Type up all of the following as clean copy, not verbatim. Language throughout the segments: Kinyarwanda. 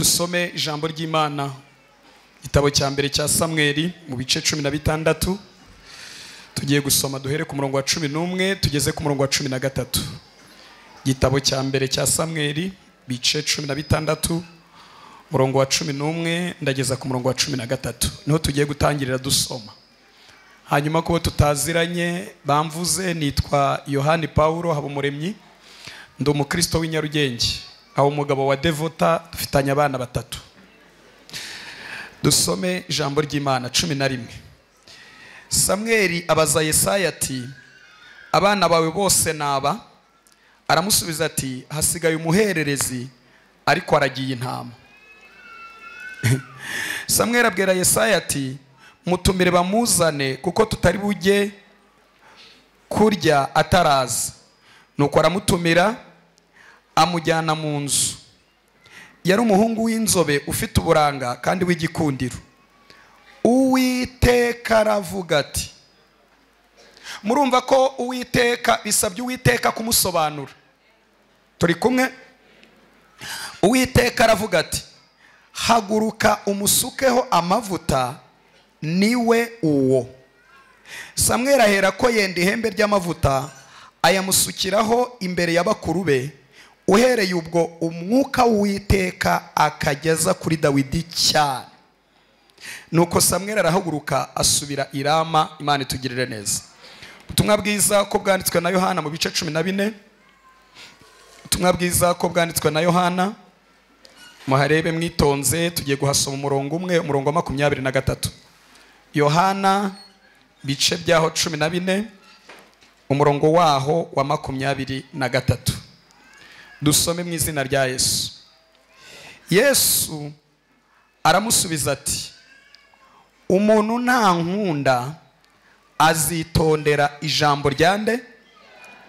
Dusome ijambo ry'Imana igitabo cya mbere cya Samweli mu bice 16. Tugiye gusoma duhere ku murongo wa 11 tugeze ku murongo wa 13. Igitabo cya mbere cya Samweli bice 16 murongo wa 11 ndageza ku murongo wa 13. Niho tugiye gutangirira dusoma. Hanyuma ko tutaziranye bamvuze nitwa Yohani Paulo Habumuremyi, ndi umukristo w'inyarugenge, aho umugabo wa Devota dufitanye abana 3. Dusome ijambo ry'Imana 11. Samweli abaza Yesaya ati, abana bawe bose naba? Aramusubiza ati, hasigaye umuhererezi ariko aragiye intama. Samweli abwira Yesaya ati, mutumire bamuzane kuko tutari bujye kurya ataraza. Nuko aramutumira amujyana mu nzu. Yari umuhungu w'inzobe ufite uburanga kandi w'igikundiro. Uwiteka aravuga ati, murumva ko Uwiteka bisabye Uwiteka kumusobanura. Turi kumwe? Uwiteka aravuga ati, haguruka umusukeho amavuta niwe uwo. Samweli ahera ko yenda ihembe ry'amavuta ayamusukiraho imbere y'abakuru be. Uhereye ubwo umwuka w'Uwiteka akageza kuri Dawidi cyane. Nuko Samweli arahaguruka asubira i Rama. Imana itugirire neza. Ubutumwa bwiza ko bwanditswe na Yohana mu bice 14. Ubutumwa bwiza ko bwanditswe na Yohana muharebe mwitonze. Tugiye guhasoma umurongo umwe, umurongo wa 23. Yohana bice byaho 14 umurongo waho wa 23. Dusome mu izina rya Yesu. Yesu aramusubiza ati, umuntu nta nkunda azitondera ijambo ryande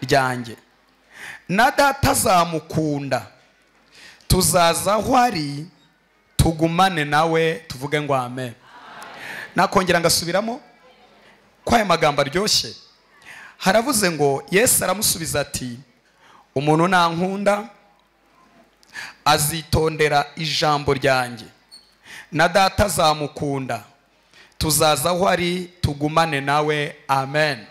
ryanjye, na data azamukunda, tuzaza aho ari tugumane nawe. Tuvuge ngo amen. Nakongera ngasubiramo kwa aya magambo aryoshye. Haravuze ngo Yesu aramusubiza ati, umuntu nta nkunda azitondera ijambo ryanjye, na data azamukunda, tuzaza aho ari tugumane nawe. Amen.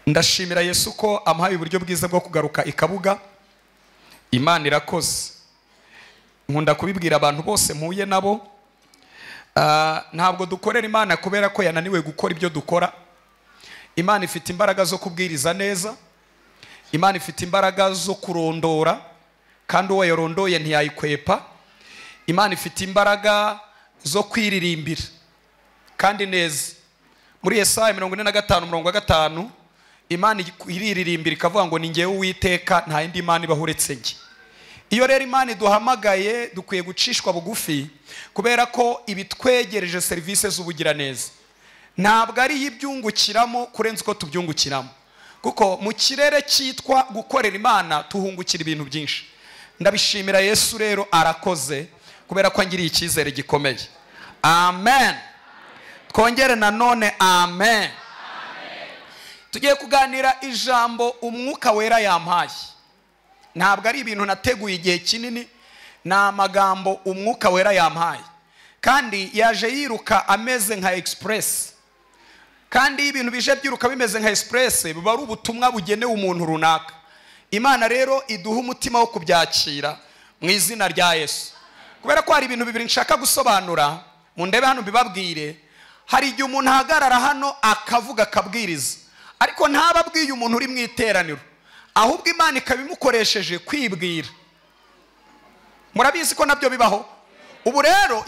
Ndashimira Yesu ko amuhaye uburyo bwiza bwo kugaruka ikabuga. Imana irakoze. Nkunda kubibwira abantu bose mpuye nabo, ntabwo dukorera Imana kubera ko yananiwe gukora ibyo dukora. Imana ifite imbaraga zo kubwiriza neza. Imana ifite imbaraga zo kurondora kandi uwo yarondoye ntiyayikwepa. Imana ifite imbaraga zo kwiririmbira kandi neza. Muri Yesaya 45:5 Imana iriririmbira ikavuga ngo ni ngewe Uwiteka, nta yindi Imana ibaho uretse njye. Iyo rero Imana iduhamagaye dukwiye gucishwa bugufi kubera ko ibitwegereje serivisi z'ubugira neza. Ntabwo ari ibyungukiramo kurenza uko tubyungukiramo, kuko mu kirere cyitwa gukorera Imana tuhungukira ibintu byinshi. Ndabishimira Yesu rero arakoze kubera ko angiriye icyizere gikomeye. Amen. Twongere nanone amen. Tugiye kuganira ijambo umwuka wera yampaye. Ntabwo ari ibintu nateguye igihe kinini, na magambo umwuka wera yampaye, kandi yaje yiruka ameze nka express. Kandi ibintu bije byiruka bimeze nka express biba ari ubutumwa bugenewe umuntu runaka. Imana rero iduha umutima wo kubyakira mu izina rya Yesu. Kubera ko hari ibintu bibiri nshaka gusobanura, mu ndebe hano bibabwire. Hari igihe umuntu ahagarara hano akavuga akabwiriza, ariko ntababwiye umuntu uri mu iteraniro, ahubwo Imana ikabimukoresheje kwibwira. Murabizi ko nabyo bibaho. Ubu rero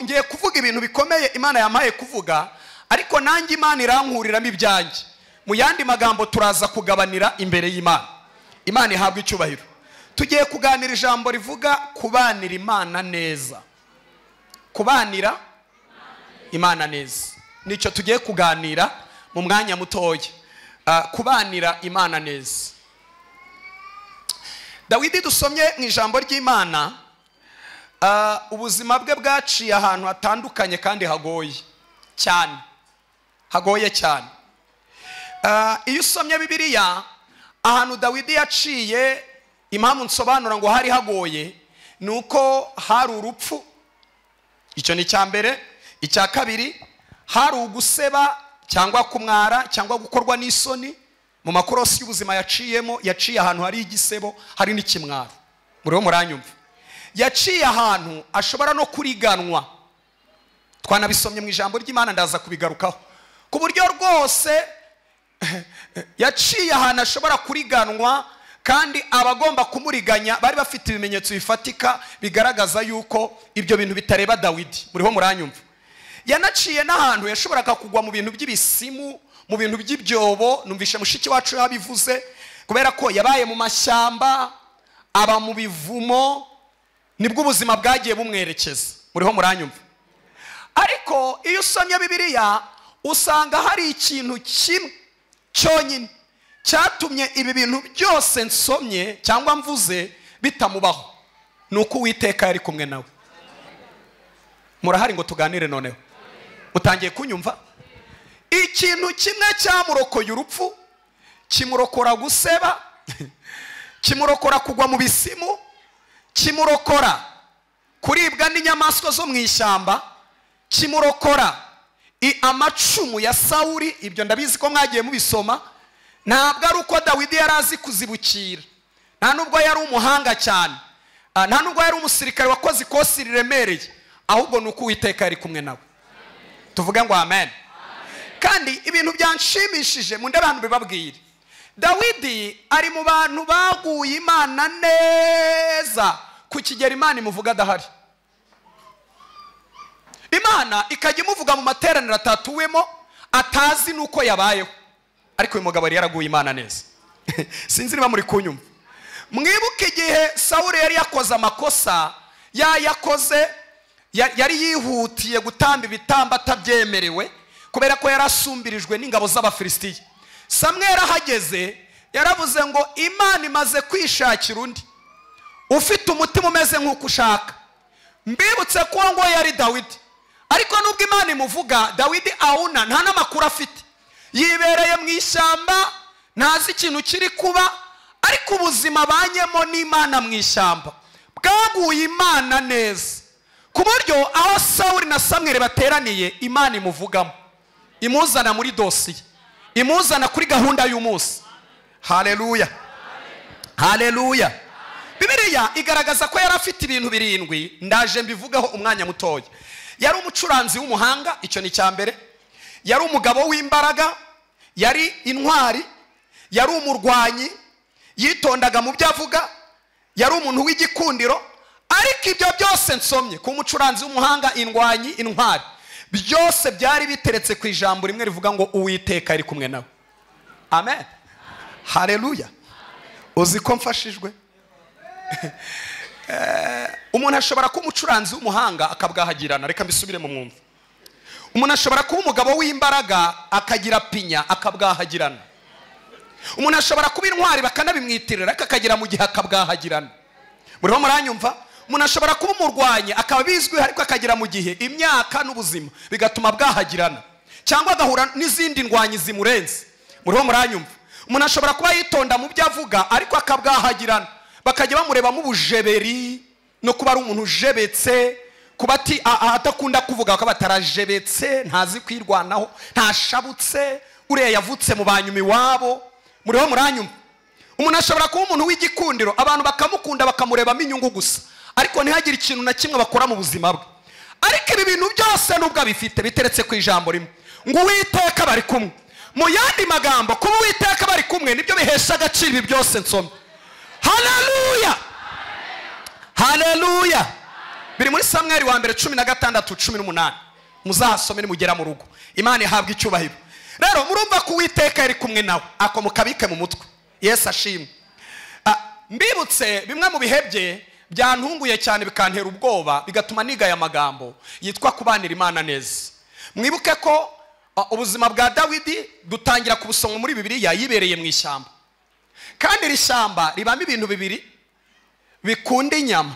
ngiye kuvuga ibintu bikomeye Imana yampaye kuvuga, ariko nanjye Imana irankuriramo ibyanjye. Mu yandi magambo turaza kugabanira imbere y'Imana. Imana ihabwa icyubahiro. Tugiye kuganira ijambo rivuga kubanira Imana neza. Kubanira Imana neza nicyo tugiye kuganira mu mwanya mutoya. Kubanira Imana neza. Dawidi dusomye mu ijambo ry'Imana, ubuzima bwe bwaciye ahantu hatandukanye kandi hagoye cyane. Hagoye cyane. Iyo usomye Bibiliya, ahantu Dawidi yaciye impamvu nsobanura ngo hari hagoye, nuko hari urupfu. Icyo ni cya mbere. Icya kabiri, hari uguseba cyangwa kumwara cyangwa gukorwa n'isoni. Mu makorosi y'ubuzima yaciye ahantu hari igisebo, hari n'ikimwaro. Muriho muranyumva? Yaciye ahantu ashobora no kuriganwa. Twanabisomye mu ijambo ry'Imana, ndaza kubigarukaho. Ku buryo rwose yaciye ahantu ashobora kuriganwa, kandi abagomba kumuriganya bari bafite ibimenyetso bifatika bigaragaza yuko ibyo bintu bitareba Dawidi. Muriho muranyumva? Yanaciye n'ahantu yashoboraga kugwa mu bintu by'ibisimu, mu bintu by'ibyobo. Numvishe mushiki wacu yabivuze, kubera ko yabaye mu mashyamba, aba mu bivumo, nibwo ubuzima bwagiye bumwerekeza. Muriho muranyumva? Ariko iyo usomye Bibiliya usanga hari ikintu kimwe cyonyine cyatumye ibi bintu byose nsomye cyangwa mvuze bitamubaho. Nuko Uwiteka yari kumwe nawe. Murahari ngo tuganire noneho? Utangiye kunyumva? Ikintu kimwe cyamurokoye urupfu, kimurokora guseba, kimurokora kugwa mu bisimu, kimurokora kuribwa n'inyamaswa zo mu ishyamba, kimurokora amacumu ya Sawuli. Ibyo ndabizi ko mwagiye mubisoma. Ntabwo ari uko Dawidi yari azi kuzibukira, nta nubwo yari umuhanga cyane, nta nubwo yari umusirikare wakoze ikosi riremereye, ahubwo nuko Uwiteka yari kumwe nawe. Tuvuge ngo amen. Kandi ibintu byanshimishije mu ndabantu bibabwire, Dawidi ari mu bantu baguye Imana neza ku kigero Imana imuvuga adahari. Imana ikajya imuvuga mu materaniro atatuwemo atazi nuko yabayeho. Ariko uyu mugabo yaraguye Imana neza. Sinzi niba muri kunyumva. Mwibuke igihe Sawuli yari yakoze amakosa, yakoze yari yihutiye gutamba ibitambo atabyemerewe kubera ko yarasumbirijwe n'ingabo z'Abafilisitiya. Samweli ahageze yaravuze ngo Imana imaze kwishakira undi ufite umutima umeze nk'uko ushaka. Mbibutse ko ngo yari Dawidi, ariko nubwo Imana imuvuga, Dawidi awuna nta n'amakuru afite, yibereye mu ishyamba, ntazi ikintu kiri kuba, ariko ubuzima banyemo n'Imana mu ishyamba bwaguye Imana neza, ku buryo aho Sawuli na Samweli bateraniye Imana imuvugamo, imuzana muri dosiye, imuzana kuri gahunda y'umunsi. Haleluya, haleluya. Bibiliya igaragaza ko yari afite ibintu birindwi, ndaje mbivugaho umwanya mutoya. Yari umucuranzi w'umuhanga, icyo ni cya mbere. Yari umugabo w'imbaraga, yari intwari, yari umurwanyi, yitondaga mu byo avuga, yari umuntu w'igikundiro. Ariko ibyo byose nsomye ku mucuranzi w'umuhanga, indwanyi, intwari, byose byari biteretse ku ijambo rimwe rivuga ngo Uwiteka ari kumwe nawe. Amen. Haleluya. Uzi ko mfashijwe? Umuntu ashobora kuba umucuranzi w'umuhanga akabwahagirana. Reka mbisubire mu mwumva. Umuntu ashobora kuba umugabo w'imbaraga akagira pinya akabwahagirana. Umuntu ashobora kuba intwari bakanabimwitirira akagira mu gihe akabwahagirana. Muriho muranyumva? Umuntu ashobora kuba umurwanyi akaba bizwi ariko akagira mu gihe imyaka n'ubuzima bigatuma bwahagirana, cyangwa agahura n'izindi ndwanyi zimurenze. Muriho muranyumva? Umuntu ashobora kuba yitonda mu byo avuga ariko akabwahagirana, bakajya bamurebamo ubujeberi no kuba ari umuntu ujebetse, kuba atakunda kuvuga ko batarajebetse, ntazi kwirwanaho, ntashabutse, uriya yavutse mu banyuma iwabo. Muriho muranyumva? Umuntu ashobora kuba umuntu w'igikundiro, abantu bakamukunda bakamurebamo inyungu gusa, ariko ntihagire ikintu na kimwe bakora mu buzima bwe. Ariko ibi bintu byose nubwo abifite biteretse ku ijambo rimwe ngo Uwiteka bari kumwe. Mu yandi magambo, kuba Uwiteka bari kumwe nibyo bihesha agaciro ibi byose nsomye. Haleluya, haleluya. Biri muri Samweli wa mbere 16:18. Muzahasome nimugera mu rugo. Imana ihabwa icyubahiro. Rero murumva ko Uwiteka yari kumwe nawe, ako mukabike mu mutwe. Yesu ashimwe. Mbibutse bimwe mu bihebye byantunguye cyane bikantera ubwoba, bigatuma nigaya amagambo yitwa kubanira Imana neza. Mwibuke ko ubuzima bwa Dawidi dutangira kubusoma muri Bibiliya yibereye mu ishyamba, kandi iri shyamba ribamo ibintu bibiri bikunda inyama.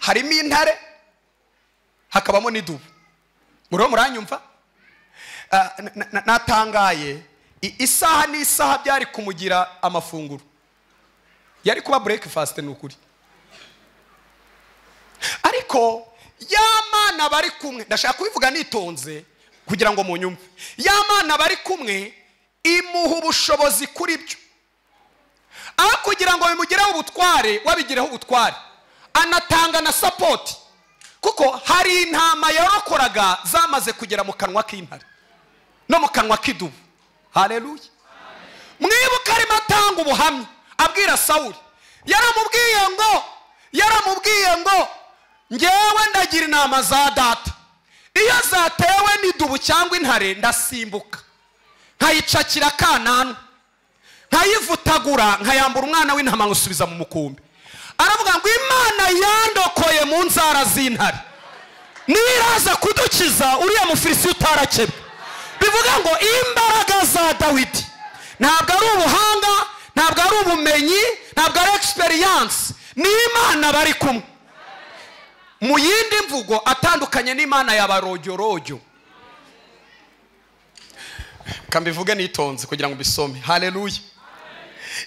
Harimo intare, hakabamo n'idubu. Muriho muranyumva? Natangaye isaha n'isaha byari kumugira amafunguro, yari kuba breakfast n'ukuri. ariko ya Mana bari kumwe, ndashaka kubivuga nitonze kugira ngo munyumve. Ya Mana bari kumwe imuha ubushobozi kuri byo, aho kugira ngo bimugireho ubutware wabigireho ubutware, anatanga na support, kuko hari intama yarokoraga zamaze kugera mu kanwa k'intare no mu kanwa k'idubu. Haleluya. Mwibuka arimo atanga ubuhamya abwira Sawuli, yaramubwiye ngo ngewe ndagira inama za data, iyo zatewe n'idubu cyangwa intare ndasimbuka nkayicakira kananwa, nkayivutagura, nkayambura umwana w'intama ngusubiza mu mukumbi. Aravuga ngo Imana yandokoye mu nzara z'intare, niraza kudukiza uriya Mufilisiti utarakebwe. Bivuga ngo imbaraga za Dawidi ntabwo ari ubuhanga, ntabwo ari ubumenyi, ntabwo ari experience, ni Imana bari kumwe. Mu yindi mvugo atandukanye n'Imana y'abarojyorojyo. Kambivuge nitonze kugira ngo bisome. Haleluya.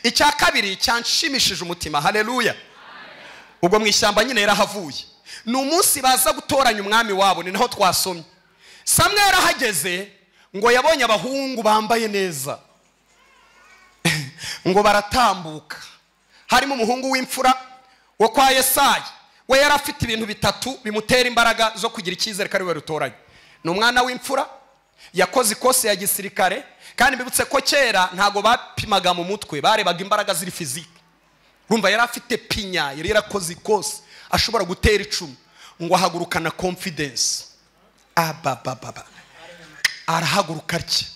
Icya kabiri cyanshimishije umutima. Haleluya. Ubwo mu ishyamba nyine yarahavuye, ni umunsi baza gutoranya umwami wabo, ni naho twasomye. Samweli arahageze ngo yabonye abahungu bambaye neza ngo baratambuka. Harimo umuhungu w'imfura wo kwa Yesayi, we yari afite ibintu bitatu bimutera imbaraga zo kugira icyizere kari we rutoranye. Ni umwana w'imfura, yakoze ikose ya gisirikare, kandi mbibutse ko kera ntago bapimaga mu mutwe, barebaga imbaraga ziri fizike. Urumva yari afite pinya, yari yarakoze ikose ashobora gutera icumu, ngo ahagurukana confidence. Arahaguruka atya.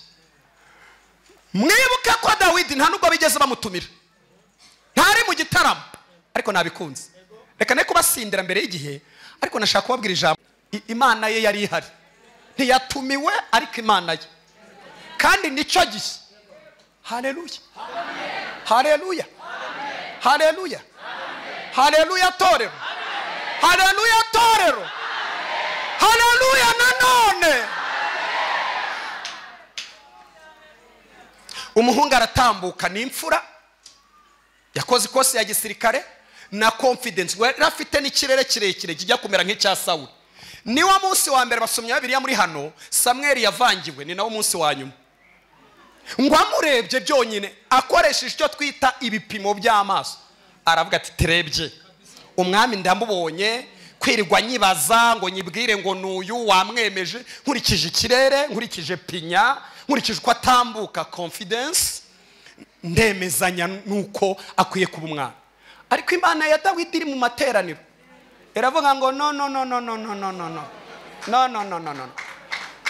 Mwibuke ko Dawidi nta nubwo bigeze bamutumira, ntari mu gitaramo, ariko nabikunze. Reka ne kubasindira mbere y'igihe, ariko nashaka kubabwira ijambo. Imana ye yari ihari, ntiyatumiwe, ariko Imana ye, kandi nicyo gihe. Haleluya. Haleluya. Haleluya. Haleluya torero. Haleluya torero. Haleluya nanone. Umuhungu aratambuka, ni imfura, yakoze ikose ya gisirikare na confidence, we rafite n'ikirere kirekire kijya kumera nk'icya Sawuli. Ni wa munsi wa mbere basomye Bibiliya muri hano, Samweli yavangiwe, ni nawo munsi wa nyuma. Ngo amurebye byonyine akoresheje icyo twita ibipimo by'amaso, aravuga ati terebye umwami ndamubonye, kwirirwa nyibaza ngo nyibwire ngo nuyu wamwemeje, nkurikije ikirere, nkurikije pinya, nkurikije uko atambuka confidence, ndemezanya nuko akwiye kuba umwana. Ariko Imana ya Dawidi iri mu materaniro iravuga ngo no.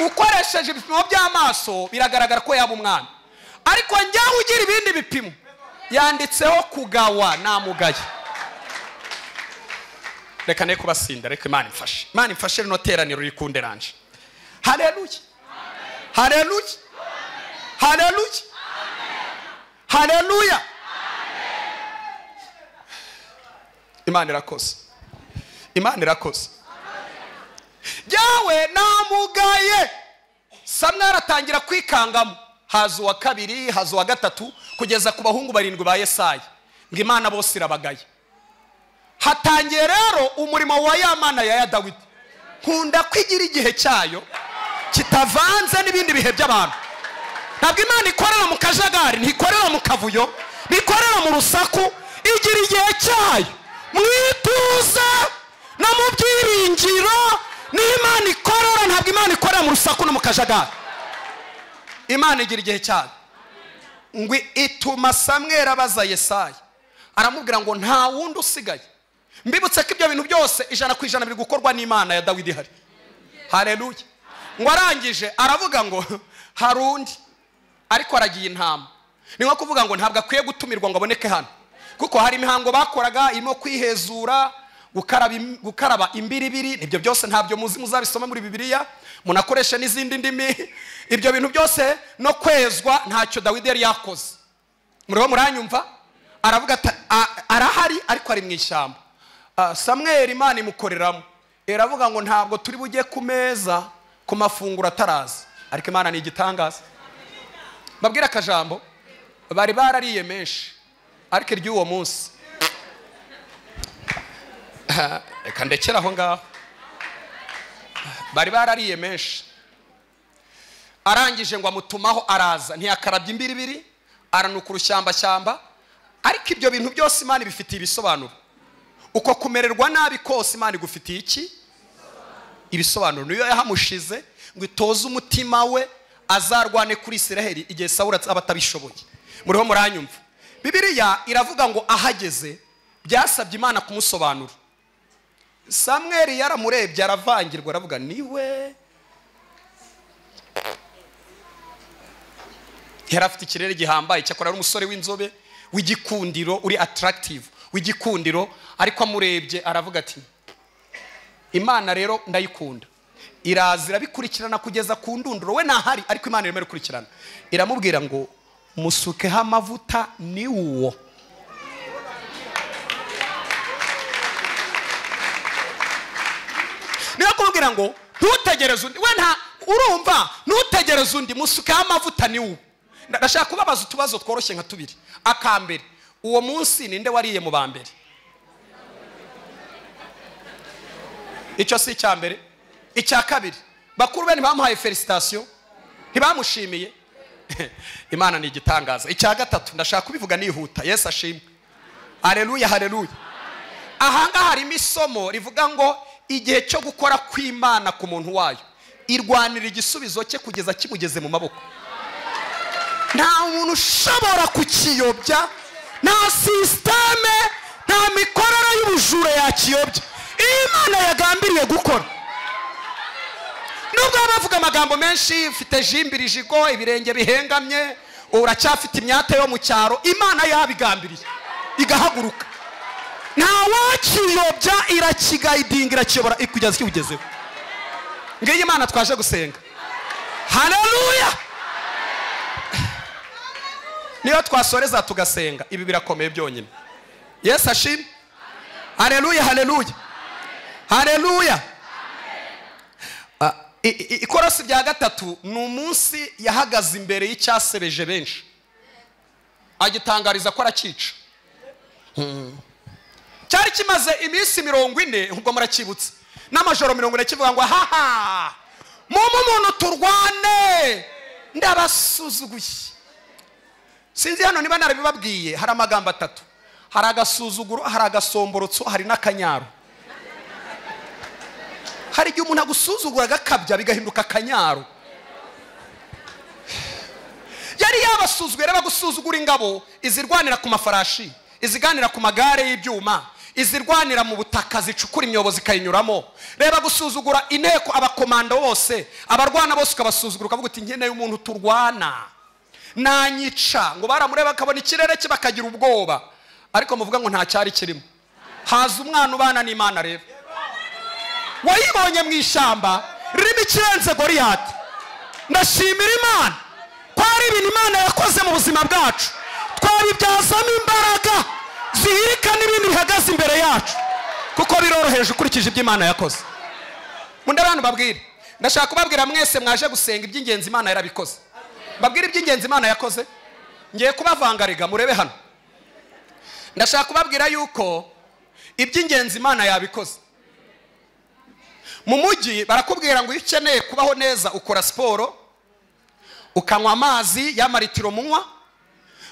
Ukoresheje ibipimo by'amaso biragaragara ko yaba umwana, ariko njyaho ugira ibindi bipimo yanditseho kugawa namugaye. Reka ne kubasinda, reka Imana imfashe. Imana imfashe rino teraniro rikunde ranje. Haleluya. Haleluya. Haleluya. Haleluya. Imana irakoze. Imana irakoze. Yawe namugaye. Samweli aratangira kwikangamo, haza uwa kabiri, haza uwa gatatu, kugeza ku bahungu 7 ba Yesayi, ngo Imana bose irabagaye. Hatangiye rero umurimo wa ya Mana ya Dawidi. Nkunda kwigira igihe cyayo kitavanze n'ibindi bihe by'abantu. Ntabwo Imana ikorera mu kajagari, ntikorera mu kavuyo, ntikorera mu rusaku, igira igihe cyayo mwituza no mu byiringiro. Ni Imana ikorera, ntabwo Imana ikorera mu rusaku no mu kajagari. Imana igira igihe cyayo. Ngo ituma Samweli abaza Yesayi, aramubwira ngo nta wundi usigaye. Mbibutse ko ibyo bintu byose 100% biri gukorwa n'Imana ya Dawidi hari. Haleluya. Ngo arangije aravuga ngo harundi, ariko aragiye intama. Ni nko kuvuga ngo ntabwo akwiye gutumirwa ngo aboneke hano, kuko hari imihango bakoraga irimo kwihezura, gukaraba imbiribiri. Ibyo byose ntabyo muzabisoma muri Bibiliya, munakoresha n'izindi ndimi. Ibyo bintu byose no kwezwa ntacyo Dawidi yari yakoze. Muriho muranyumva? Aravuga ati arahari, ariko ari mu ishyamba. Samweli Imana imukoreramo, iravuga ngo ntabwo turi bujye ku meza ku mafunguro ataraza, ariko Imana ni igitangaza. Babwira akajambo, bari barariye menshi, ariko iry'uwo munsi reka ndekera aho ngaho. Bari barariye menshi, arangije ngo amutumaho, araza ntiyakarabye imbiribiri, aranuka urushyamba, ariko ibyo bintu byose Imana bifitiye ibisobanuro. Uko kumererwa nabi kose Imana igufitiye iki? Ibisobanuro. Niyo yahamushize ngo itoze umutima we azarwane kuri Isiraheli igihe Sawuli aba atabishoboye. Muriho muranyumva? Bibiliya iravuga ngo ahageze byasabye Imana kumusobanura. Samweli yaramurebye aravangirwa, aravuga niwe. Yari afite ikirere gihambaye, cyakora ari umusore w'inzobe w'igikundiro, uri attractive w'igikundiro, ariko amurebye aravuga ati Imana rero ndayikunda. Irazira bikurikirana kugeza ku ndunduro, we nahari ariko Imana irimo ikurikirana. Iramubwira ngo musukeho amavuta ni uwo. Niyo kumubwira ngo ntutegereze undi, we nta urumva, ntutegereze undi, musukeho amavuta ni uwo. Ndashaka kubabaza utubazo tworoshye nka tubiri. Akambere, uwo munsi ninde wariye mu bambere? Icyo si icyambere. Icya kabiri, bakuru be ntibamuhaye felicitation, ntibamushimiye. Imana ni igitangaza. Icya gatatu, ndashaka kubivuga nihuta. Yesu ashimwe. Haleluya, haleluya. Ahanga harimo isomo rivuga ngo igihe cyo gukora kw'Imana ku muntu wayo irwanira igisubizo cye kugeza kimugeze mu maboko. Nta muntu ushobora kukiyobya, nta systeme, nta mikorere y'ubujura yakiyobya. Imana yagambiriye gukora. Nubwo bavuga amagambo menshi, Ifite jimbiri jigo, ibirenge bihengamye, uracyafite imyate yo mu cyaro, Imana yabigambiriye igahaguruka. Nta wakiyobya, irakigayidinga, irakiyobora ikugeza kibugezeho. Ngiye Imana twaje gusenga. Haleluya. Niyo twasoreza tugasenga, ibi birakomeye byonyine. Yesu ashimwe. Haleluya, haleluya. Haleluya. Ikorosi rya gatatu ni umunsi yahagaze imbere y'icyasebeje benshi, agitangariza ko arakica. Cyari kimaze iminsi 40, ubwo murakibutse, n'amajoro 40 kivuga ngo haha umuntu turwane ndabasuzuguye. Sinzi hano niba narabibabwiye, hari amagambo atatu: hari agasuzuguro, hari agasomborotso, hari n'akanyaro. Hari igihe umuntu agusuzugura agakabya bigahinduka akanyaro. Yari yabasuzuguye, reba gusuzugura ingabo izirwanira ku mafarashi, iziganira ku magare y'ibyuma, izirwanira mu butaka zicukura imyobo zikayinyuramo. Reba gusuzugura inteko, abakomando bose, abarwana bose ukabasuzugura, ukavuga uti nkeneye umuntu turwana nanyica. Ngo baramureba akabona ikirere cye bakagira ubwoba, ariko muvuga ngo nta cyari kirimo. Haza umwana ubana n'Imana. Reba wayibonye mu ishyamba ririmo ikirenze Goliyati. Ndashimira Imana ko hari ibintu Imana yakoze mu buzima bwacu twabibyazamo imbaraga zihirika n'ibindi bihagaze imbere yacu, kuko biroroheje ukurikije ibyo Imana yakoze. Munda abantu babwire, ndashaka kubabwira mwese mwaje gusenga iby'ingenzi Imana yarabikoze. Babwire iby'ingenzi Imana yakoze. Ngiye kubavangariga murebe hano. Ndashaka kubabwira yuko iby'ingenzi Imana yabikoze. Mu mujyi barakubwira ngo ukeneye kubaho neza ukora siporo, ukanywa amazi y'amaritiro munywa,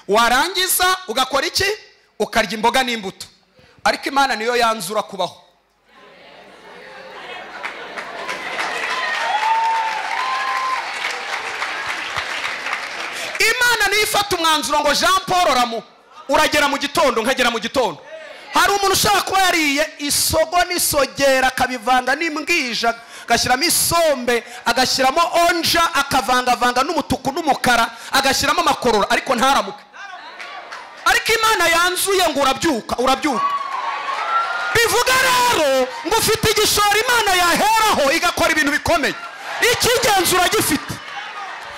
warangiza ugakora iki? Ukarya imboga n'imbuto. Ariko Imana niyo yanzura kubaho. Imana niyo ifata umwanzuro ngo Jean Paul Ramu uragera mu gitondo nkagera mu gitondo. Hari umuntu ushaka kuba yariye isogo n'isogera akabivanga n'imbwija, agashyiramo isombe, agashyiramo onja, akavangavanga n'umutuku n'umukara, agashyiramo amakorora, ariko ntaramuke. Ariko Imana yanzuye ngo urabyuka. Bivuga rero ngo ufite igishoro Imana yaheraho igakora ibintu bikomeye. Icy'ingenzi uragifite.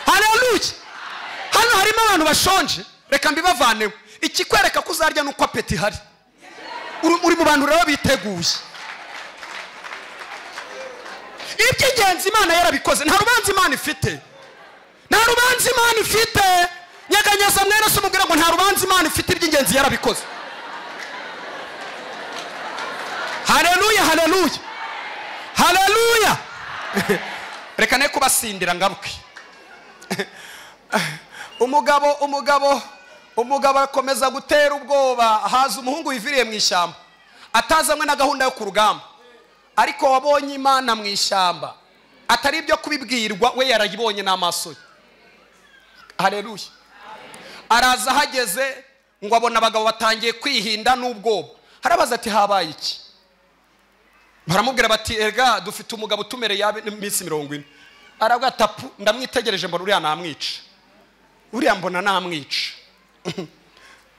Haleluya. Hano harimo abantu bashonje, reka mbibavaneho. Ikikwereka ko uzarya nuko apeti hari. Uri mu bantu rero biteguye. Iby'ingenzi Imana yarabikoze. Nta rubanza Imana ifite. Nta rubanza Imana ifite. Nyaganyeza mwene se umubwira ngo nta rubanza Imana ifite, iby'ingenzi yarabikoze. Haleluya. haleluya. Reka ne kubasindira ngaruke. umugabo akomeza gutera ubwoba. Haza umuhungu wiviriye mu ishyamba atazanywe na gahunda yo ku rugamba, ariko wabonye Imana mu ishyamba, atari ibyo kubibwirwa, we yarayibonye n'amaso ye. Haleluya. Araza hageze ngo abona abagabo batangiye kwihinda n'ubwoba. Harabaza ati habaye iki? Baramubwira bati erega dufite umugabo utumereye iminsi 40. Aravuga tapu, ndamwitegereje mbona uriya namwica, uriya mbona namwica.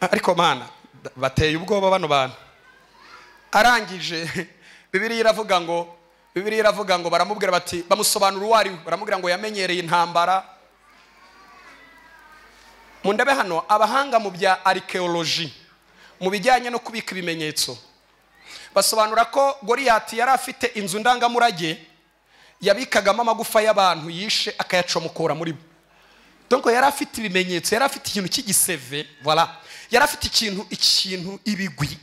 Ariko Mana bateye ubwoba bano bantu. Arangije Bibiliya iravuga ngo baramubwira bati, bamusobanura uwo ari we, baramubwira ngo yamenyereye intambara. Mundabe hano abahanga mu bya archaeology, mu bijyanye no kubika ibimenyetso, basobanura ko Goliyati yari afite inzu ndangamurage yabikagamo amagufa y'abantu yishe akayacomokora muri bo. Donc yari afite ibimenyetso, yari afite ikintu cy'igiseve, voilà, yari afite ikintu ibigwi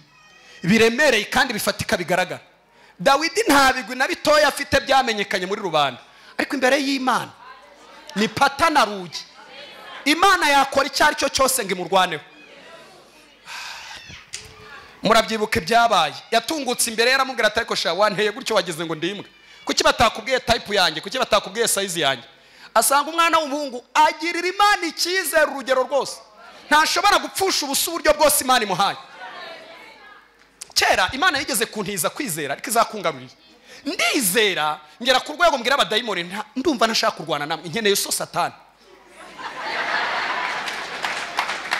biremereye kandi bifatika bigaragara. Dawidi nta bigwi na bitoya afite byamenyekanye muri rubanda, ariko imbere y'Imana ni pata na rugi. Imana yakora icyo ari cyo cyose ngo imurwaneho. Murabyibuke byabaye, yatungutse imbere yaramubwira ati ariko sha wanteye gutyo wageze ngo ndimbwe, kuki batakubwiye type yanjye, kuki batakubwiye size yanjye? Asanga umwana w'umuhungu agirira Imana icyizere urugero rwose, ntashobora gupfusha ubusa uburyo bwose Imana imuhaye. Kera Imana yigeze kuntiza kwizera, ariko izakungarurira. Ndizera ngera ku rwego mbwira abadayimoni, ndumva nashaka kurwana namwe, nkeneye so Satani.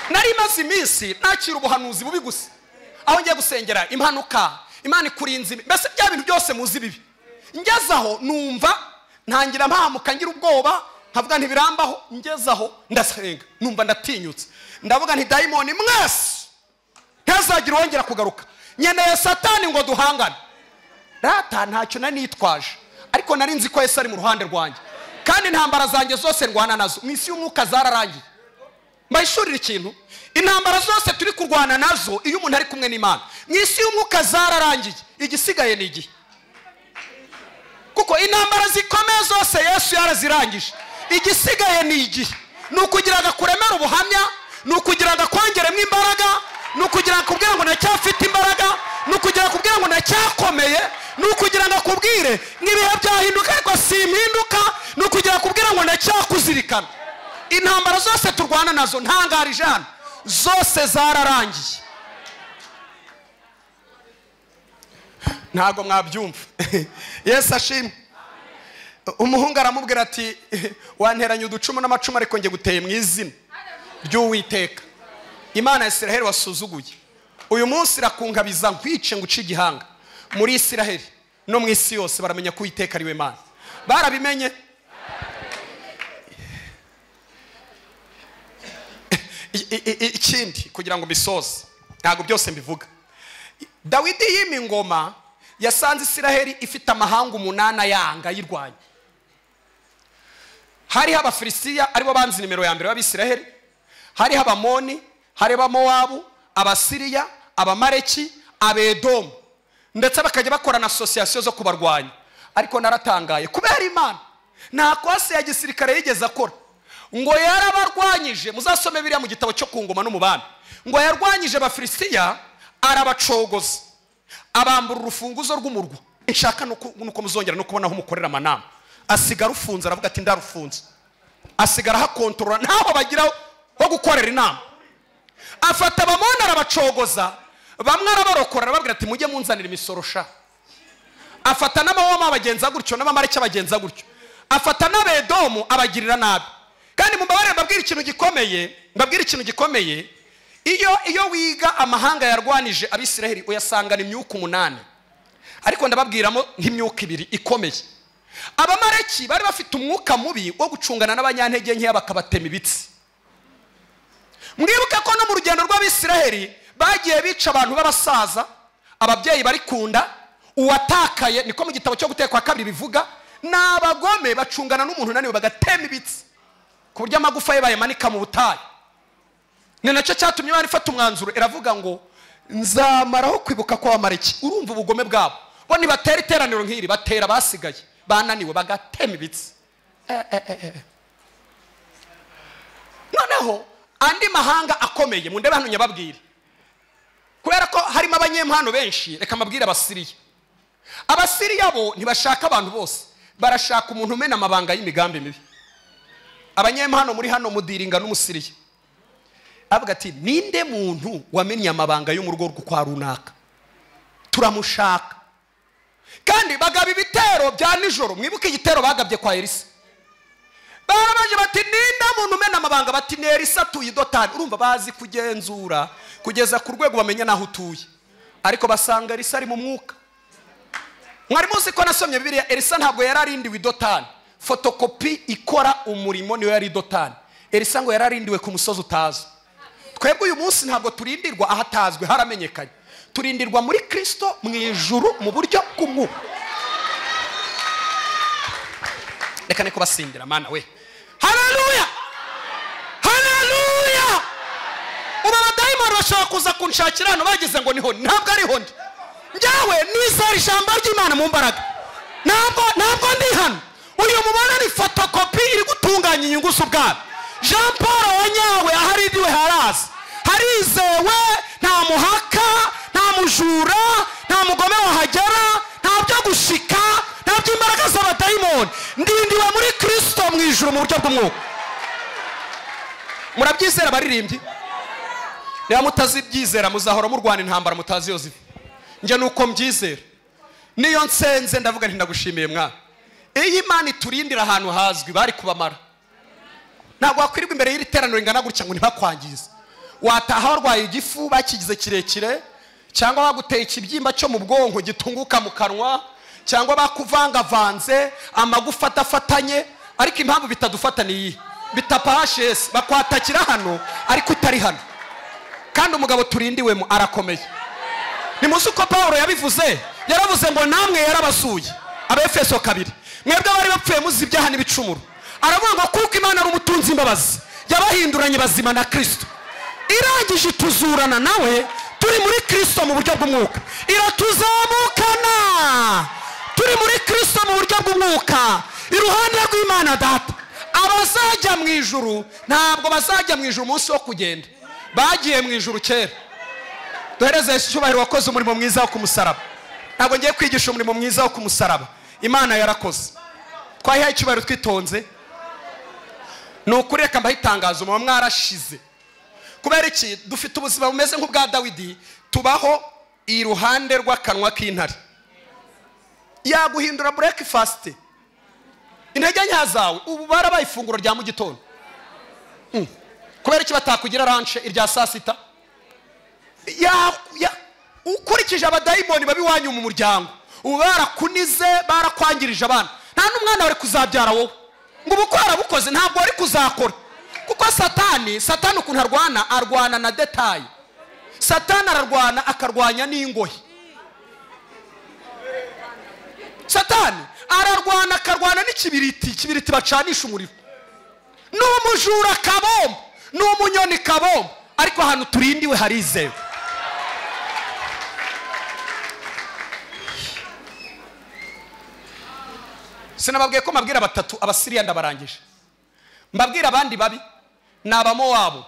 Nari maze iminsi nakira ubuhanuzi bubi gusa, aho ngiye gusengera impanuka, Imana ikurinze, mbese bya bintu byose muzi bibi. Ngezaho numva ntangira mpamuka ngira ubwoba, nkavuga ntibirambaho. Ngezaho ndasenga numva ndatinyutse, ndavuga nti dayimoni mwese ntazagira wongera kugaruka, nyeneye Satani ngo duhangane. Rata ntacyo nari nitwaje, ariko nari nzi ko Yesu ari mu ruhande rwanjye, kandi intambara zanjye zose ndwana nazo mu isi y'umwuka zararangiye. Mbayishurira ikintu, intambara zose turi kurwana nazo iyo umuntu ari kumwe n'Imana mu isi y'umwuka zararangiye, igisigaye ni igihe. Kuko intambara zikomeye zose Yesu yarazirangije, igisigaye ni igihe. Ni ukugira ngo akuremere ubuhamya, ni ukugira ngo akongeremo imbaraga, ni ukugira ngo akubwire ngo ndacyafite imbaraga, ni ukugira ngo akubwire ngo ndacyakomeye, ni ukugira ngo akubwire nk'ibihe byahinduka ariko simpinduka, ni ukugira ngo akubwire ngo ndacyakuzirikana. Intambara zose turwana nazo ntangarije hano zose zararangiye. Ntago mwabyumva. Yesu ashimwe. Umuhungu aramubwira ati wanteranye uducumu n'amacumu, ariko nge guteye mu izina ry'Uwiteka Imana ya Isiraheli wasuzuguye. Uyu munsi irakungabiza nkwice nguce igihanga. Muri Isiraheli no mu isi yose baramenya ko Uwiteka ari we Mana. Barabimenye. Ikindi kugira ngo bisoze, ntago byose mbivuga. Dawidi yima ingoma, yasanze Isiraheli ifite amahanga 8 yanga yirwanya. Hari Abafilistiya aribo banzi nimero ya mbere w'Abisiraheli, hari Abamoni, hari Abamowabu, Abasiriya, Abamareki, Abedomu, ndetse bakajya bakora na association zo kubarwanya. Ariko naratangaye kubera Imana nta kwase ya gisirikare yigeze akora, ngo yarabarwanyije. Muzasome biriya mu gitabo cyo ku ngoma no mu bana, ngo yarwanyije Abafilistiya arabacogoza, abambura urufunguzo rw'umurwa. Nshaka nuko muzongera no kubona aho mukorera amanama. Asigara ufunze, aravuga ati ndarufunze, asigara hakontorora ntaho bagira ho gukorera inama. Afata Abamoni arabacogoza, bamwe arabarokora, arababwira ati mujye munzanira imisoro sha. Afata n'Abawoma abagenza gutyo, n'Abamareki abagenza gutyo. Afata n'Abedomu abagirira nabi. Kandi mumbabarire mbabwira ikintu gikomeye, iyo wiga amahanga yarwanije Abisiraheli uyasangana imyuka 8, ariko ndababwiramo nk'imyuka 2 ikomeye. Abamareki bari bafite umwuka mubi wo gucungana n'abanyantege nke bakabatema ibitsi. Mwibuke ko no mu rugendo rw'Abisiraheli bagiye bica abantu b'abasaza, ababyeyi bari kunda, uwatakaye, niko mu gitabo cyo gutekwa 2 bivuga, n'abagome bacungana n'umuntu naniwe bagatema ibitsi ku buryo amagufa ye bayamanika mu butayu. Ni nacyo cyatumye bari fata umwanzuro, iravuga ngo nzamaraho kwibuka kwa Abamareki. Urumva ubugome bwabo, bo ntibatera iteraniro nk'iri, batera basigaye bananiwe bagatema ibitsi. Noneho andi mahanga akomeye mu ndebe hano nyababwire, kubera ko harimo abanyempano benshi, reka mabwire Abasiriya. Abasiriya bo ntibashaka abantu bose, barashaka umuntu umena amabanga y'imigambi mibi. Abanyempano muri hano mudiringa n'Umusiriya avuga ati ninde muntu wamenye amabanga yo mu rugo rwo kwa runaka, turamushaka. Kandi bagaba ibitero bya nijoro. Mwibuke igitero bagabye kwa Elisa, barabaje bati ninde muntu umena amabanga, bati ni Elisa atuye Dotani. Urumva bazi kugenzura kugeza ku rwego bamenya naho utuye, ariko basanga Elisa ari mu mwuka. Mwari muzi ko nasomye Bibiliya, Elisa ntabwo yararindiwe Dotani, fotokopi ikora umurimo niyo yari Dotani. Elisa ngo yararindiwe ku musozi utazi. Twebwe uyu munsi ntabwo turindirwa ahatazwe haramenyekanye, turindirwa muri Kristo mu ijuru mu buryo bw'umwuka. Reka niko basindira mana we. Haleluya, haleluya. Uba abadayimoni bashaka kuza kunshakira hano bageze ngo niho, ntabwo ari hondi. Njyawe nizera ijambo ry'Imana mu mbaraga, ntabwo ndi hano. Uyu mubona ni fotokopi iri gutunganya inyungu z'ubwami. Jean Paul wanyawe aharidiwe harazi, harizewe, nta muhaka, nta mujura, nta mugome wahagera, nta byo gushika, nta by'imbaraga z'abadayimoni. Ndindiwe muri Kristo mu ijuru mu buryo bw'umwuka. Murabyizera baririmbyi? Niba mutazibyizera muzahora murwana intambara mutazi yo ziva. Nje nuko mbyizera, niyo nsenze ndavuga nti ndagushimiye mwana. Iyi Imana iturindira ahantu hazwi bari kubamara. Ntabwo wakwirirwa imbere y'iri teraniro ingana gutya ngo ntibakwangize. Wataha warwaye igifu bakigize kirekire, cyangwa baguteye ikibyimba cyo mu bwonko gitunguka mu kanwa, cyangwa bakuvangavanze amagufa atafatanye, ariko impamvu bitadufata iyi bitapahashese bakwatakira hano ariko utari hano. Kandi umugabo turindiwemo arakomeye. Nimuzi uko Paulo yabivuze, yaravuze ngo namwe yarabasuye. Abefeso 2, mwebwe bari bapfuye muzi ibyaha n'ibicumuro. Aravuga ngo kuko Imana ari umutunzi imbabazi yabahinduranye bazima na Kristo, irangije tuzurana nawe turi muri Kristo mu buryo bw'umwuka, iratuzamukana turi muri Kristo mu buryo bw'umwuka iruhande rw'Imana Data. Abazajya mu ijuru ntabwo bazajya mu ijuru umunsi wo kugenda, bagiye mu ijuru kera. Duhereze Yesu cyubahiro wakoze umurimo mwiza wo kumusaraba. Ntabwo ngiye kwigisha umurimo mwiza wo kumusaraba, Imana yarakoze. Twahiye icyubahiro twitonze. Nukureka mbahitangaza umwe mwarashize. Kubera iki dufite ubuzima bumeze nk'ubwa Dawidi, tubaho iruhande rw'akanwa k'intare. Yaguhindura breakfast, intege nyazawe ubu barabaye ifunguro rya mu gitondo. Kubera iki batakugira ranche irya saa sita? Ukurikije abadayimoni babi wanyu mu muryango, ubu barakunize, barakwangirije abana. Nta n'umwana wari kuzabyara wowe ngo ubukora bukoze ntabwo wari kuzakora. Kuko satani ukuntu arwana na detail. Satani ararwana akarwanya n'ingohi. Satani ararwana akarwana n'ikibiriti bacanisha umuriro. N'umujura kabombo, n'umunyoni kabombo, ariko ahantu turindiwe harizewe. Sinababwiye ko mabwira batatu Abasiriya ndabarangije. Mbabwira abandi babi ni Abamowabu,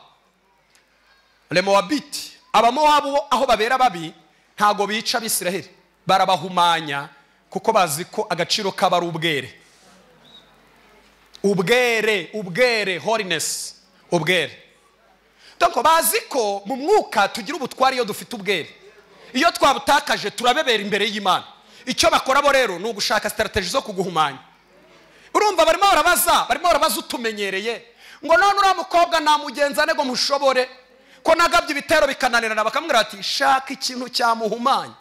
le Moabiti. Abamowabu aho babera babi ntago bica Abisiraheli, barabahumanya kuko bazi ko agaciro k'abari ubwere, holiness, ubwere. Donc bazi ko mu mwuka tugira ubutwari iyo dufite ubwere. Iyo twabutakaje turabebera imbere y'Imana. Icyo bakora bo rero ni ugushaka strategy zo kuguhumanya. Urumva barimo barabaza utumenyereye ngo none ura mukobwa namugenzane ngo mushobore ko nagabye ibitero bikananirana, bakamwira ati shaka ikintu cyamuhumanya.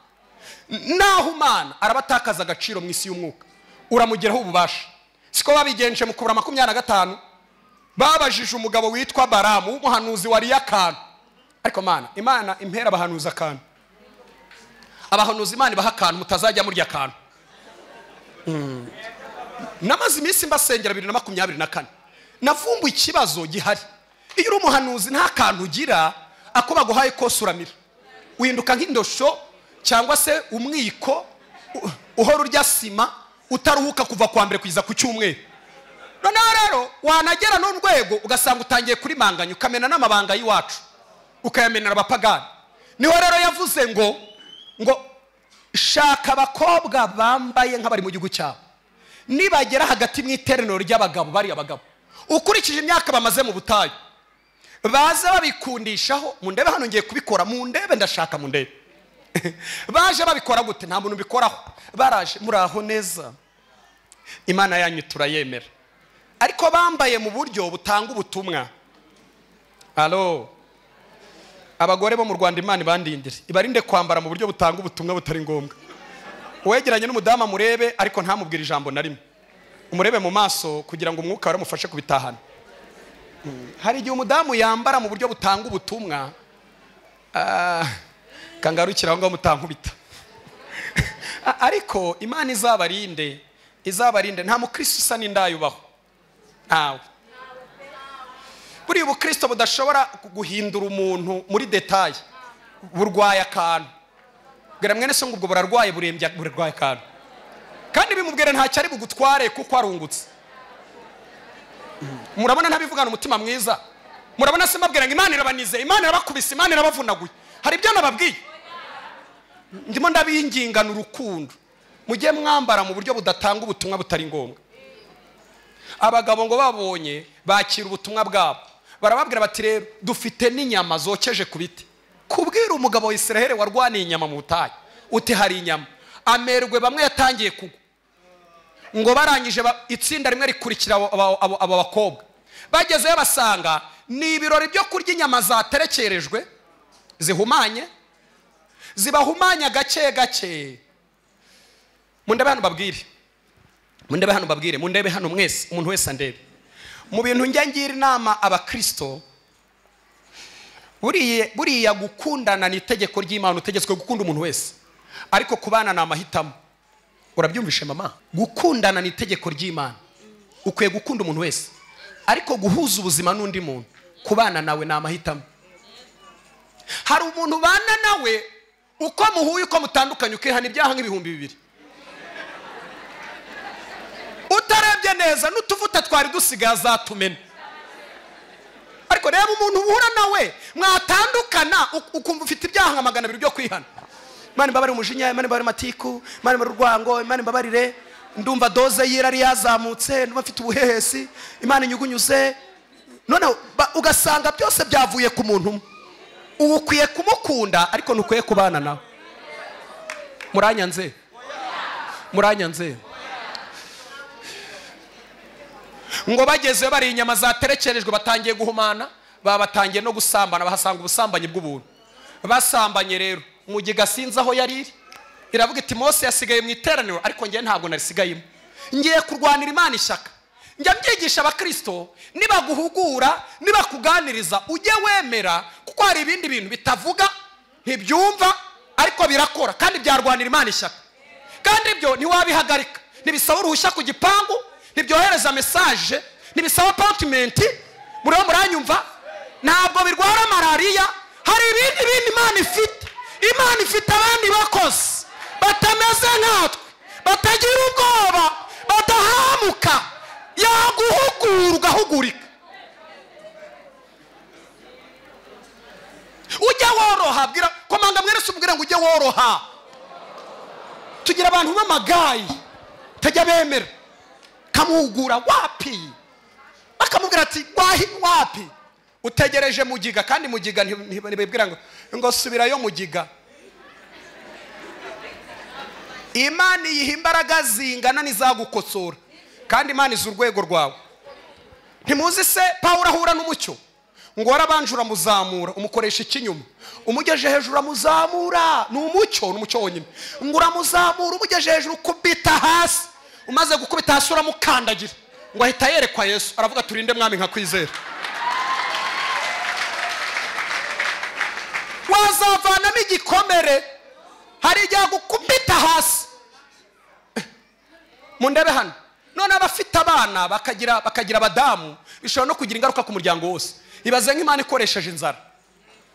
Nahumana arabatakaza agaciro mu isi y'umwuka, uramugeraho ububasha. Siko babigenje mu Kubura 25 babajije umugabo witwa Baramu w'umuhanuzi wari yakana. Ariko Imana impera abahanuza akantu. Abahanuzi Imana bahakantu mutazajya murya akantu. Namaze iminsi mbasengera 2024 navumbuye ikibazo gihari. Iyo uri umuhanuzi nta kantu ugira, ako baguhaye kose uramira, uhinduka nk'indosho cyangwa se umwiko. uhora urya sima utaruhuka kuva kwa mbere kugeza ku cyumweru. Noneho rero wanagera n'urwego ugasanga utangiye kuri manganya ukamena n'amabanga y'iwacu ukayamenera abapagani. Niho rero yavuze ngo shaka abakobwa bambaye nk'abari mu gihugu cyabo, nibagera hagati mu iteraniro ry'abagabo bari abagabo ukurikije imyaka bamaze mu butayu baza babikundishaho. Mundebe hano ngiye kubikora, mundebe ndashaka mundebe. Baje babikora gute? Nta muntu bikoraho. Baraje muraho neza, Imana yanyu turayemera, ariko bambaye mu buryo butanga ubutumwa. Halo abagore bo mu Rwanda, Imana ibandindire, ibarinde kwambara mu buryo butanga ubutumwa butari ngombwa. Uwegeranye n'umudamu murebe, ariko ntamubwire ijambo na rimwe. Umurebe mu maso kugira ngo umwuka waramufashe kubitahana. Hari igihe umudamu yambara mu buryo butanga ubutumwa, kangarukira aho ngaho mutankubita. Ariko Imana izabarinde, izabarinde. Nta mukristo usa n'indayubaho ntawe. Buri ubukristo budashobora guhindura umuntu muri detaye, burwaye akantu. Bwira mwene so ngo ubwo burarwaye burembya, burarwaye akantu, kandi bimubwire ntacyo ari bugutware kuko arungutse. Murabona ntabivugana umutima mwiza? Murabona se mbabwira ngo Imana irabanize, Imana irabakubise, Imana irabavunaguye? Hari ibyo nababwiye? Ndimo ndabingingana urukundo. Mujye mwambara mu buryo budatanga ubutumwa butari ngombwa. Abagabo ngo babonye bakira ubutumwa bwabo, barababwira bati rero dufite n'inyama zokeje ku biti. Kubwira umugabo wa Israel warwaniye inyama mu butayu uti hari inyama, amerwe bamwe yatangiye kugwa. Ngo barangije itsinda rimwe rikurikira abo bakobwa, bagezeyo basanga ni ibirori byo kurya inyama zaterekerejwe zihumanye, zibahumanya gake gake. Mundebe hano babwire, mundebe hano babwire, mundebe hano mwese, umuntu wese andebe. Mu bintu njya ngira inama abakristo, buriya gukundana ni itegeko ry'Imana, utegetswe gukunda umuntu wese, ariko kubana ni amahitamo. Urabyumvishe mama? Gukundana ni itegeko ry'Imana, ukwiye gukunda umuntu wese, ariko guhuza ubuzima n'undi muntu, kubana nawe ni amahitamo. Hari umuntu bana nawe uko muhuye uko mutandukanye ukihana ibyaha nk'ibihumbi 2,000. Utarebye neza n'utuvuta twari dusigaye azatumena. Ariko reba umuntu uhura nawe mwatandukana ukumva ufite ibyaha nka 200 byo kwihana. Imana mbabare umujinya, Imana mbabare matiku, Imana mbabare urwango, Imana mbabarire, ndumva doze yirari yazamutse, ndumva mfite ubuhehesi, Imana inyugunyuze. None ugasanga byose byavuye ku muntu. Ukwiye kumukunda ariko ntukwiye kubana nawe. Muranyanze? Muranyanze? Ngo bageze bari inyama zaterekerejwe batangiye guhumana, batangiye no gusambana, bahasanga ubusambanyi bw'ubuntu. Basambanye rero umugiga sinza aho yari iravuga iti Mose yasigaye mu iteraniro, ariko ngiye ntabwo narisigayemo, ngiye kurwanira Imana ishyaka. Njya mbyigisha abakristo, nibaguhugura nibakuganiriza ujye wemera, kuko hari ibindi bintu bitavuga ntibyumva ariko birakora kandi byarwanira Imana ishyaka. Kandi ibyo ntiwabihagarika, ntibisaba uruhushya ku gipangu, ntibyohereza message, ntibisaba appointment. Muranyumva? Ntabwo birwara malaria. Hari ibindi bintu Imana ifite. Imana ifite abandi bakozi batameze nkatwe, batagira ubwoba, badahamuka, yaguhugura ugahugurika. Ujya woroha, bwira komanga mwene se umubwire ngo ujye woroha. Tugira abantu b'amagayi tajya bemera, kamuhugura wapi, akamubwira ati wapi, utegereje mugiga, kandi mugiga ntibibwira ngo subirayo mugiga. Imana yiha imbaraga zingana n'izagukotsora, kandi Imana izi urwego rwawe. Ntimuzi se Pawulo ahura n'umucyo, ngo warabanjura muzamura umukoresha ikinyuma, umugeje hejuru amuzamura, ni umucyo wonyine. Ngo uramuzamura umugeje hejuru kubita hasi, umaze gukubita hasi uramukandagira, ngo ahita yerekwa Yesu, aravuga turinde mwami nka kwizera. Wazavanamo igikomere, hari igihe gukubita hasi. Mundebe hano, none abafite abana bakagira abadamu, bishobora no kugira ingaruka ku muryango wose. Ibaze nk'Imana ikoresheje inzara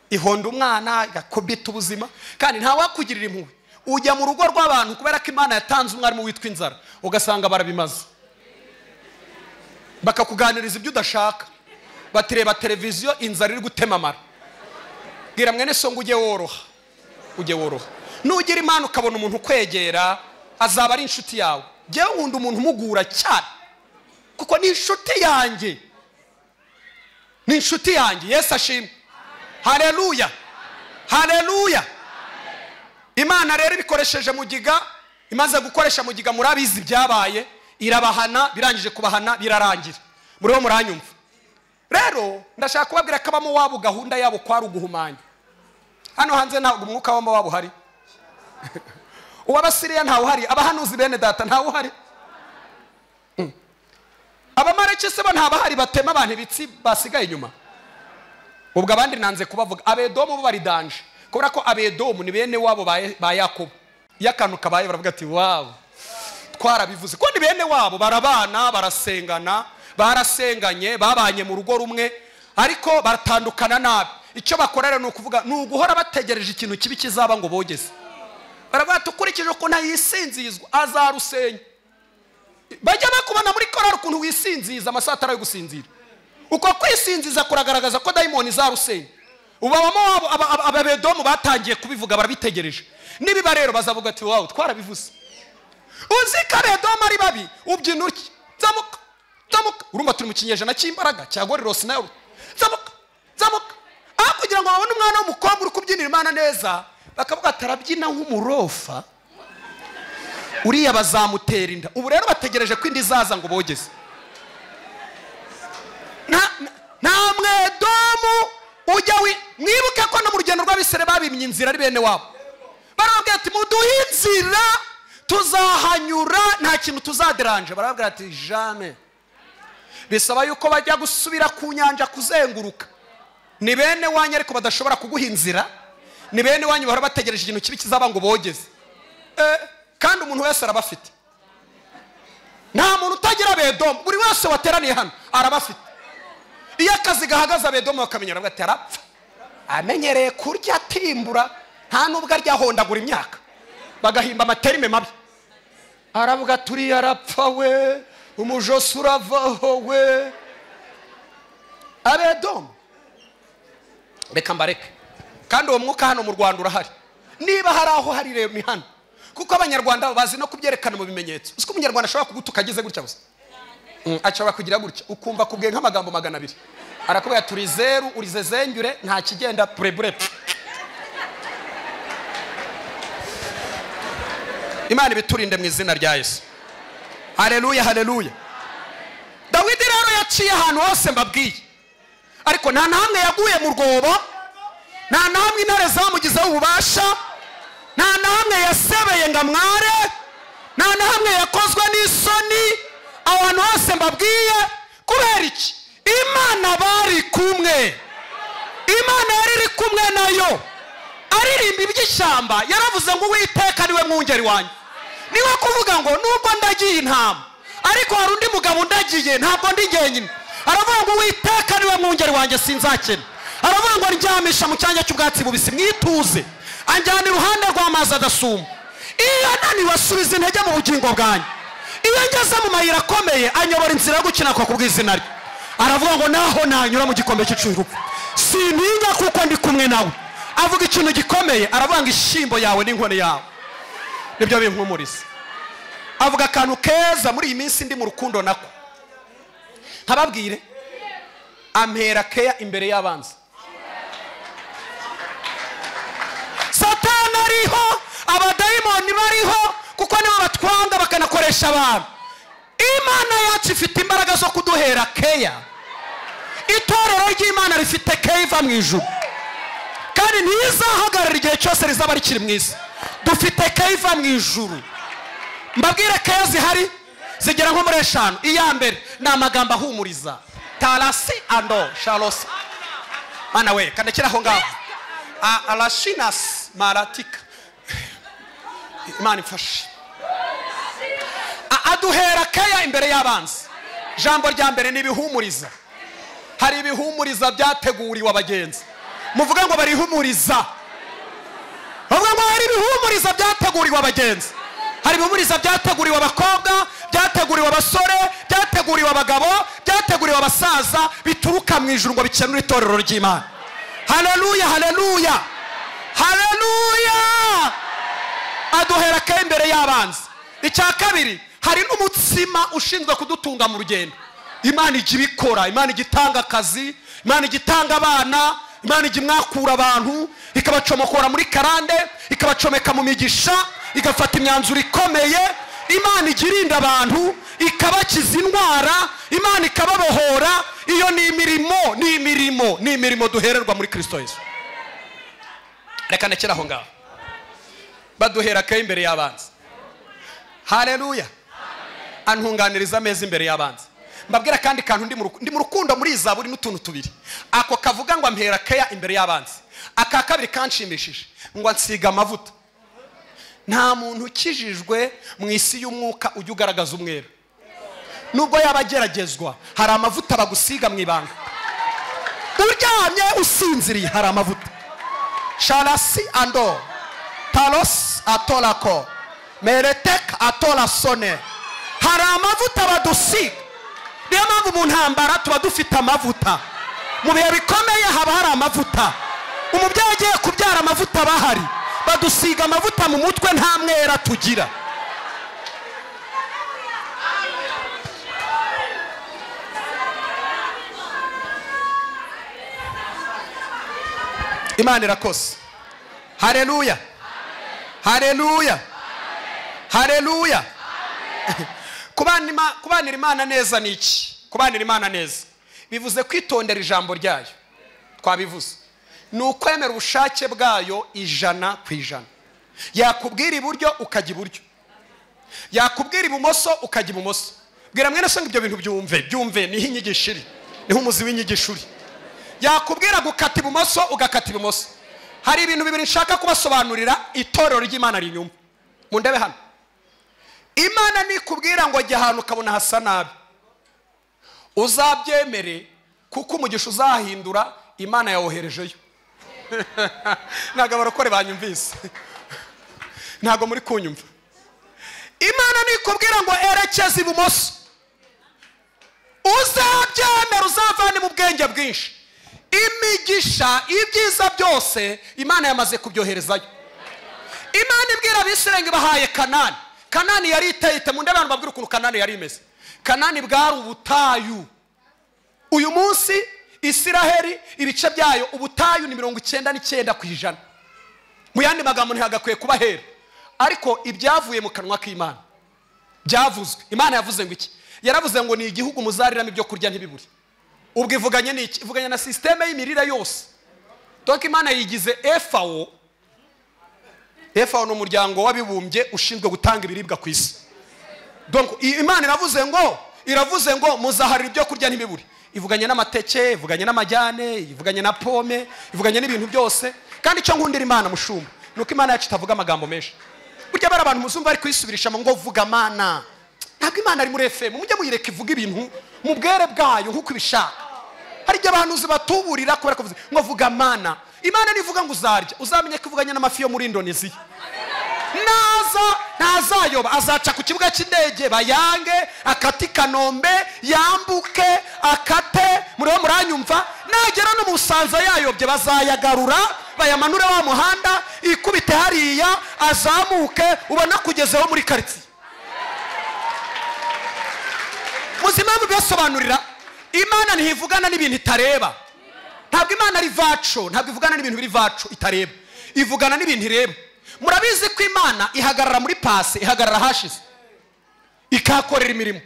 ihonda umwana igakubita ubuzima, kandi nta wakugirira impuhwe. ujya mu rugo rw'abantu kubera ko Imana yatanze umwarimu witwa Nzira, ugasanga barabimaze, bakakuganiriza ibyo udashaka, batireba televiziyo inzara iri gutemamara. Bwira mwene so ngo ujye woroha. Nugira Imana ukabona umuntu kwegera, azaba ari inshuti yawe. Jewe nkunda umuntu umugura cyane, kuko ni inshuti yanjye, Yesu ashimwe. Haleluya, haleluya. Imana rero ibikoresheje mugiga, imaze gukoresha mugiga, murabizi byabaye, irabahana, birangije kubahana birarangira. Muriho muranyumva? Rero ndashaka kubabwira ko abamo wabo gahunda yabo kwari uguhumanya. Hano hanze ntabwo umwuka w'amo wabo hari. Uw'Abasiriya ntawe uhari, abahanuzi bene data ntawe uhari. Abamareki se bo ntabahari batema abantu ibitsi basigaye inyuma. Ubwo abandi nanze kubavuga. Abedomu bo bari danje, kubera ko Abedomu ni bene wabo ba Yakobo. Iyo akantu kabaye baravuga ati wow, twarabivuze ko ni bene wabo, barabana, barasengana, barasenganye, babanye mu rugo rumwe, ariko baratandukana nabi. Icyo bakorera ni ukuvuga ni uguhora bategereje ikintu kibi kizaba ngo bogeze. Baravuga tukurikije ko ntayisinzizwa azarusenya. Bajya bakubona muri korari ukuntu wisinziza amasaha atari gusinzira. Uko kwisinziza kuragaragaza ko daimoni zarusenya. Ubabamo Abedomu batangiye kubivuga, barabitegereje. Nibiba rero bazavuga ati wow, twarabivuze. Uzika Abedomu ari babi, ubyina uki, zamuka. Urumva turi mu kinyejana cy'imbaraga cyagorero sinayo. Zamuka. Kugira ngo babone umwana w'umukobwa uri kubyinira Imana neza, bakavuga atarabyina nk'umurofa, uriya bazamutera inda. Ubu rero bategereje ko indi zaza ngo bogeze. Nta Mwedomu ujya mwibuke ko no mu rugendo rw'Abisirayeli babimye inzira ari bene wabo. Barababwira ati muduhe inzira tuzahanyura, nta kintu tuzaderanje. Barababwira ati jamais. Bisaba yuko bajya gusubira ku nyanja kuzenguruka. Ni bene wanyu ariko badashobora kuguha inzira, ni bene wanyu bahora bategereje ikintu kibi kizaba ngo bogeze. Kandi umuntu wese arabafite. Nta muntu utagira Abedomu, buri wese wateraniye hano arabafite. Iyo akazi gahagaze Abedomu bakamenyera ati arapfa, amenyereye kurya atimbura, nta nubwo aryahondagura imyaka, bagahimba amaterime mabi. Aravuga turi yarapfa we, umujosi uravaho we. Abedomu reka mbareke. Kandi uwo mwuka hano mu Rwanda urahari. Niba hari aho hari rero ni hano, kuko Abanyarwanda bazi no kubyerekana mu bimenyetso. Uko Umunyarwanda ashobora kugutuka ageze gutya gusa, ashobora kugira gutya ukumva kubwiye nk'amagambo 200. Arakubwira turi zeru, urize zengure, nta kigenda burebure. Imana ibiturinde mu izina rya Yesu. Haleluya, haleluya. Dawidi rero yaciye ahantu hose mbabwiye, ariko nta namwe yaguye mu rwobo, nta namwe intare zamugizeho ububasha, nta namwe yasebeye ngo amware, nta namwe yakozwe n'isoni. Abantu hose mbabwiye kubera iki? Imana bari kumwe. Imana yari iri kumwe nayo. Aririmba iby'ishyamba yaravuze ngo Uwiteka niwe mwungeri wanjye. Niwe kuvuga ngo nubwo ndagiye intama, ariko hari undi mugabo ndagiye, ntabwo ndi jyenyine. Aravuga ngo Uwiteka niwe mwungeri wanjye sinzakena. Aravuga ngo ndyamisha mu cyanya cy'ubwatsi bubisi mwituze, anjyana iruhande rw'amazi adasuma. Iyo naniwe asubiza intege mu bugingo bwanjye. Iyo ngeze mu mayira akomeye anyobora inzira yo gukina kwa kubw'izina rye. Aravuga ngo naho nanyura mu gikombe cy'icurupfu sintinya kuko ndi kumwe nawe. Avuga ikintu gikomeye, aravuga ngo ishimbo yawe n'inkone yawe nibyo binkumuriza. Avuga akantu keza muri iyi minsi ndi mu rukundo nako. Nkababwire, ampera keya imbere y'abanzi. Satani ariho, abadayimoni bariho, kuko nibo batwanga bakanakoresha abantu. Imana yacu ifite imbaraga zo kuduhera keya. Itorero ry'Imana rifite keya iva mu ijuru, kandi ntizahagarara igihe cyose rizaba rikiri mu isi. Dufite keya iva mu ijuru. Mbabwire keya zihari zigera nko muri 5. Iya mbere ni amagambo ahumuriza, tarasi ando shalos. Mana we kandekera aho ngaho, alashinas maratika. Imana ifashe. Aduhera keya imbere y'abanzi. Jambo rya mbere ni ibihumuriza. Hari ibihumuriza byateguriwe abagenzi. Muvuga ngo barihumuriza. Bavuga ngo hari ibihumuriza byateguriwe abagenzi, hari ibihumuriza byateguriwe abakobwa, byateguriwe abasore, byateguriwe abagabo, byateguriwe abasaza, bituruka mu ijuru ngo bikenure itorero ry'Imana. Haleluya, haleluya, haleluya. Aduhera ke imbere y'abanzi. Icya kabiri, hari n'umutsima ushinzwe kudutunga mu rugendo. Imana ijya ibikora, Imana igitanga akazi, Imana igitanga abana, Imana ijya imwakura abantu, ikabacomokora muri karande, ikabacomeka mu migisha, igafata imyanzuro ikomeye. Imana ijya irinda abantu, ikabakiza indwara, Imana ikababohora. Iyo ni imirimo duhererwa muri Kristo Yesu. Reka nekera aho ngaho. Baduhera ke imbere y'abanzi. Haleluya. Antunganiriza ameza imbere y'abanzi. Mbabwira kandi kantu ndi mu rukundo muri Zaburi n'utuntu tubiri. Ako kavuga ngo ampera keya imbere y'abanzi. Aka kabiri kanshimishije ngo ansiga amavuta. Nta muntu ukijijwe mu isi y'umwuka ujya ugaragaza umwera. Nubwo yabageragezwa, hari amavuta bagusiga mu ibanga. Uryamye usinziriye hari amavuta. Shalasi ando talos atolako meretek atolasone. Hari amavuta badusiga. Niyo mpamvu mu ntambara tuba dufite amavuta. Mu bihe bikomeye haba hari amavuta. Umubyeyi agiye kubyara amavuta bahari, badusiga amavuta mu mutwe, nta mwera tugira. Imana irakoze. Haleluya, haleluya, haleluya. Kubanira Imana neza ni iki? Kubanira Imana neza bivuze kwitondera ijambo ryayo. Twabivuze ni ukwemera ubushake bwayo 100%. Yakubwira iburyo ukajya iburyo, yakubwira ibumoso ukajya ibumoso. Bwira mwene so ibyo bintu byumve niho inyigisho iri, niho umuzi w'inyigisho uri. Yakubwira gukata ibumoso ugakata ibumoso. Hari ibintu bibiri nshaka kubasobanurira itorero ry'Imana rinyuma. Mundebe hano. Imana nikubwira ngo jya ahantu ukabona hasa nabi, uzabyemere kuko umugisha uzahindura Imana yawoherejeyo. Ntago abarokore banyumvise. Ntago muri kunyumva. Imana nikubwira ngo erekeza ibumoso, uzabyemera uzavane mu bwenge bwinshi. Imigisha ibyiza byose Imana yamaze kubyoherezayo. Imana ibwira Abisirayeli bahaye Kanani. Kanani yari iteyite, mu ndabano babwira ukuntu Kanani yari imeze. Kanani bwari ubutayu. Uyu munsi Isiraheli ibice byayo ubutayu ni 99%. Mu yandi magambo ntihagakwiye kuba hera. Ariko ibyavuye mu kanwa k'Imana byavuzwe. Imana yavuze ngo iki? Yaravuze ngo ni igihugu muzariramo ibyo kurya ntibiburi. Ubwo ivuganye n'iki? Ivuganye na systeme y'imirire yose. Donc Imana yigize FAO. FAO no muryango wabibumbye ushinzwe gutanga ibiribwa ku isi. Donc Imana iravuze ngo muzaharira ibyo kurya ntibiburi. Ivuganye n'amateke, ivuganye n'amajyane, ivuganye na pome, ivuganye n'ibintu byose. Kandi icyo nkundira Imana mushumba nuko Imana yacu itavuga amagambo menshi. Burya bara abantu muzumva ari kwisubirisha ngo vuga Mana. Ntabwo Imana ari muri FM, mujye muyireka ivuga ibintu mu bwere bwayo nkuko ibishaka. Hari igihe abantu zibatuburira kubera ko ngo vuga Mana. Imana nivuga ngo uzarya, uzamenye ko ivuganye n'amafi yo muri Indonesia. Nazayoba azaca ku kibuga cy'indege bayange, akati Kanombe, yambuke, akate, muriho muranyumva, nagera no musanza yayobye bazayagarura, bayamanure wa muhanda, ikubite hariya, azamuke, ubona kugezeho muri quartier. Muzima mubisobanurira, Imana ntivugana n'ibintu itareba. Ntabwo Imana ari vaco, ntabwo ivugana n'ibintu biri vaco itareba. Ivugana n'ibintu ireba. Murabizi ko Imana ihagarara muri pase, ihagarara hashize, ikakorera imirimo,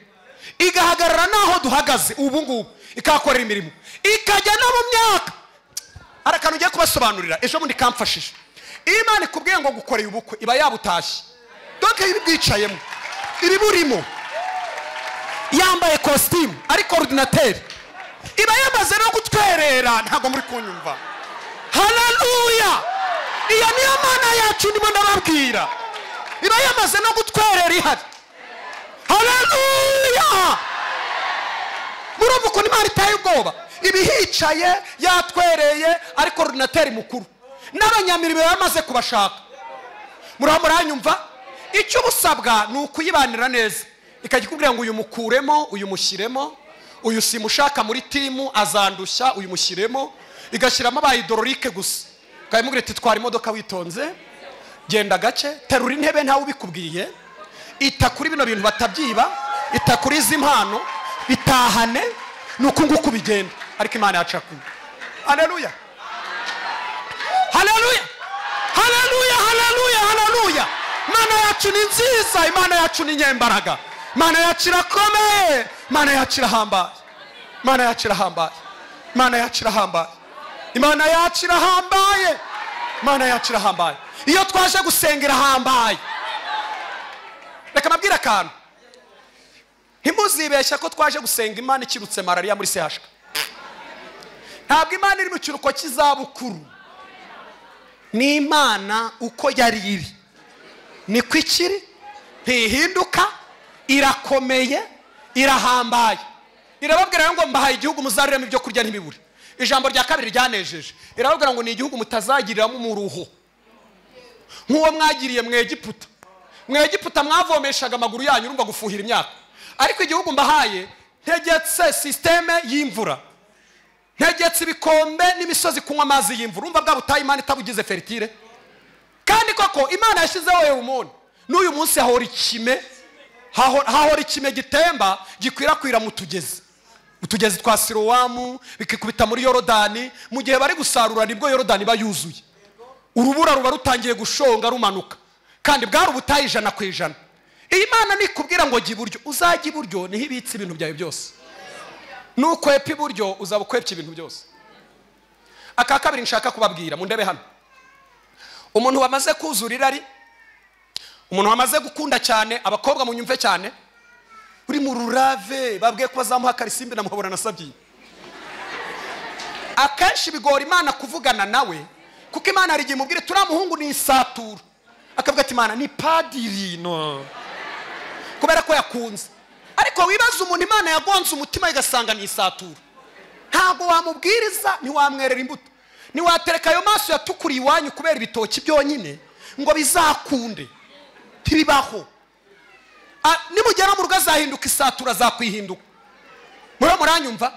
igahagarara naho duhagaze ubu ngubu, ikakorera imirimo, ikajya no mu myaka. Arakanu ugiye kubasobanurira ejo bundi kamfashije. Imana ikubwiye ngo gukoreye ubukwe iba yabutashye. Donc ibi bwicayemo, iri burimo, yambaye costume ari coordinateur, iba yamaze no gutwerera. Ntago muri kunyumva. Haleluya. Iyo niyo Mana yacu ndimo ndababwira, iba yamaze no gutwerera ihari. Haleluya. Murumva ko Imana itaye ubwoba, ibihicaye yatwereye ari coordinateur mukuru, n'abanyamirimo yamaze kubashaka. muranyumva? Icyo busabwa ni ukuyibanira neza, ikajya ngo uyu mukuremo, uyu mushyiremo, uyu simushaka muri timu azandushya, uyu mushyiremo, igashyiramo abayidororike gusa. Ukayimubwira iti twara imodoka witonze, genda gace, terura intebe ntawe ubikubwiye, ita kuri bino bintu batabyiba, ita kuri izi mpano, bitahane, nuko nguko bigenda. Ariko Imana yacu akunda. Haleluya, haleluya, haleluya, haleluya, haleluya. Imana yacu ni nziza, Imana yacu ni nyembaraga, Imana yacu irakomeye, Imana yacu irahambaye, Imana yacu irahambaye, Imana yacu irahambaye, Imana yacu irahambaye, Imana yacu irahambaye. Iyo twaje gusengera hambaye, reka mabwira akantu, ntimuzibeshya ko twaje gusenga Imana ikirutse malaria muri CHK. Ntabwo Imana iri mu kiruko cy'izabukuru, ni Imana uko yari iri niko ikiri, ntihinduka, irakomeye, irahambaye. Irababwira ngo mbahaye igihugu muzariramo ibyo kurya ntibibure. Ijambo rya kabiri ryanejeje, irababwira ngo ni igihugu mutazagiriramo umuruho nk'uwo mwagiriye mu Egiputa. Mu Egiputa mwavomeshaga amaguru yanyu urumva gufuhira imyaka, ariko igihugu mbahaye ntegetse systeme y'imvura, ntegetse ibikombe n'imisozi kunywa amazi y'imvura. Urumva bwa butayi Imana itabugize fertile. Kandi koko Imana yashyizeho umuntu n'uyu munsi hahora ikime, hahora ikime gitemba gikwirakwira mu tugezi twa Silowamu, bikikubita muri Yorodani. Mu gihe bari gusarura nibwo Yorodani bayuzuye, urubura ruba rutangiye gushonga rumanuka, kandi bwari ubutayi 100%. Imana nikubwira ngo jya iburyo, uzajya iburyo niho ibitse ibintu byawe byose. Nukwepa iburyo uzaba ukwepye ibintu byose. Aka kabiri nshaka kubabwira, mundebe hano, umuntu wamaze kuzurira ari umuntu wamaze gukunda cyane, abakobwa munyumve cyane, uri mu rurave babwiye ko bazamuha karisimbi na muhabura nasabye. Akenshi bigora Imana kuvugana nawe, kuko Imana ari imubwire turamuhungu ni isatura, akavuga ati Imana ni padiri no, kubera ko yakunze. Ariko wibaza umuntu Imana yagonze umutima igasanga ni isatura, ntago wamubwiriza, ntiwamwerera imbuto, niwatereka ayo maso yatukuriye iwanyu kubera ibitoki byonyine ngo bizakunde, ntibibaho. Nimugera mu rugo azahinduka isatura, azakwihinduka. Muranyumva?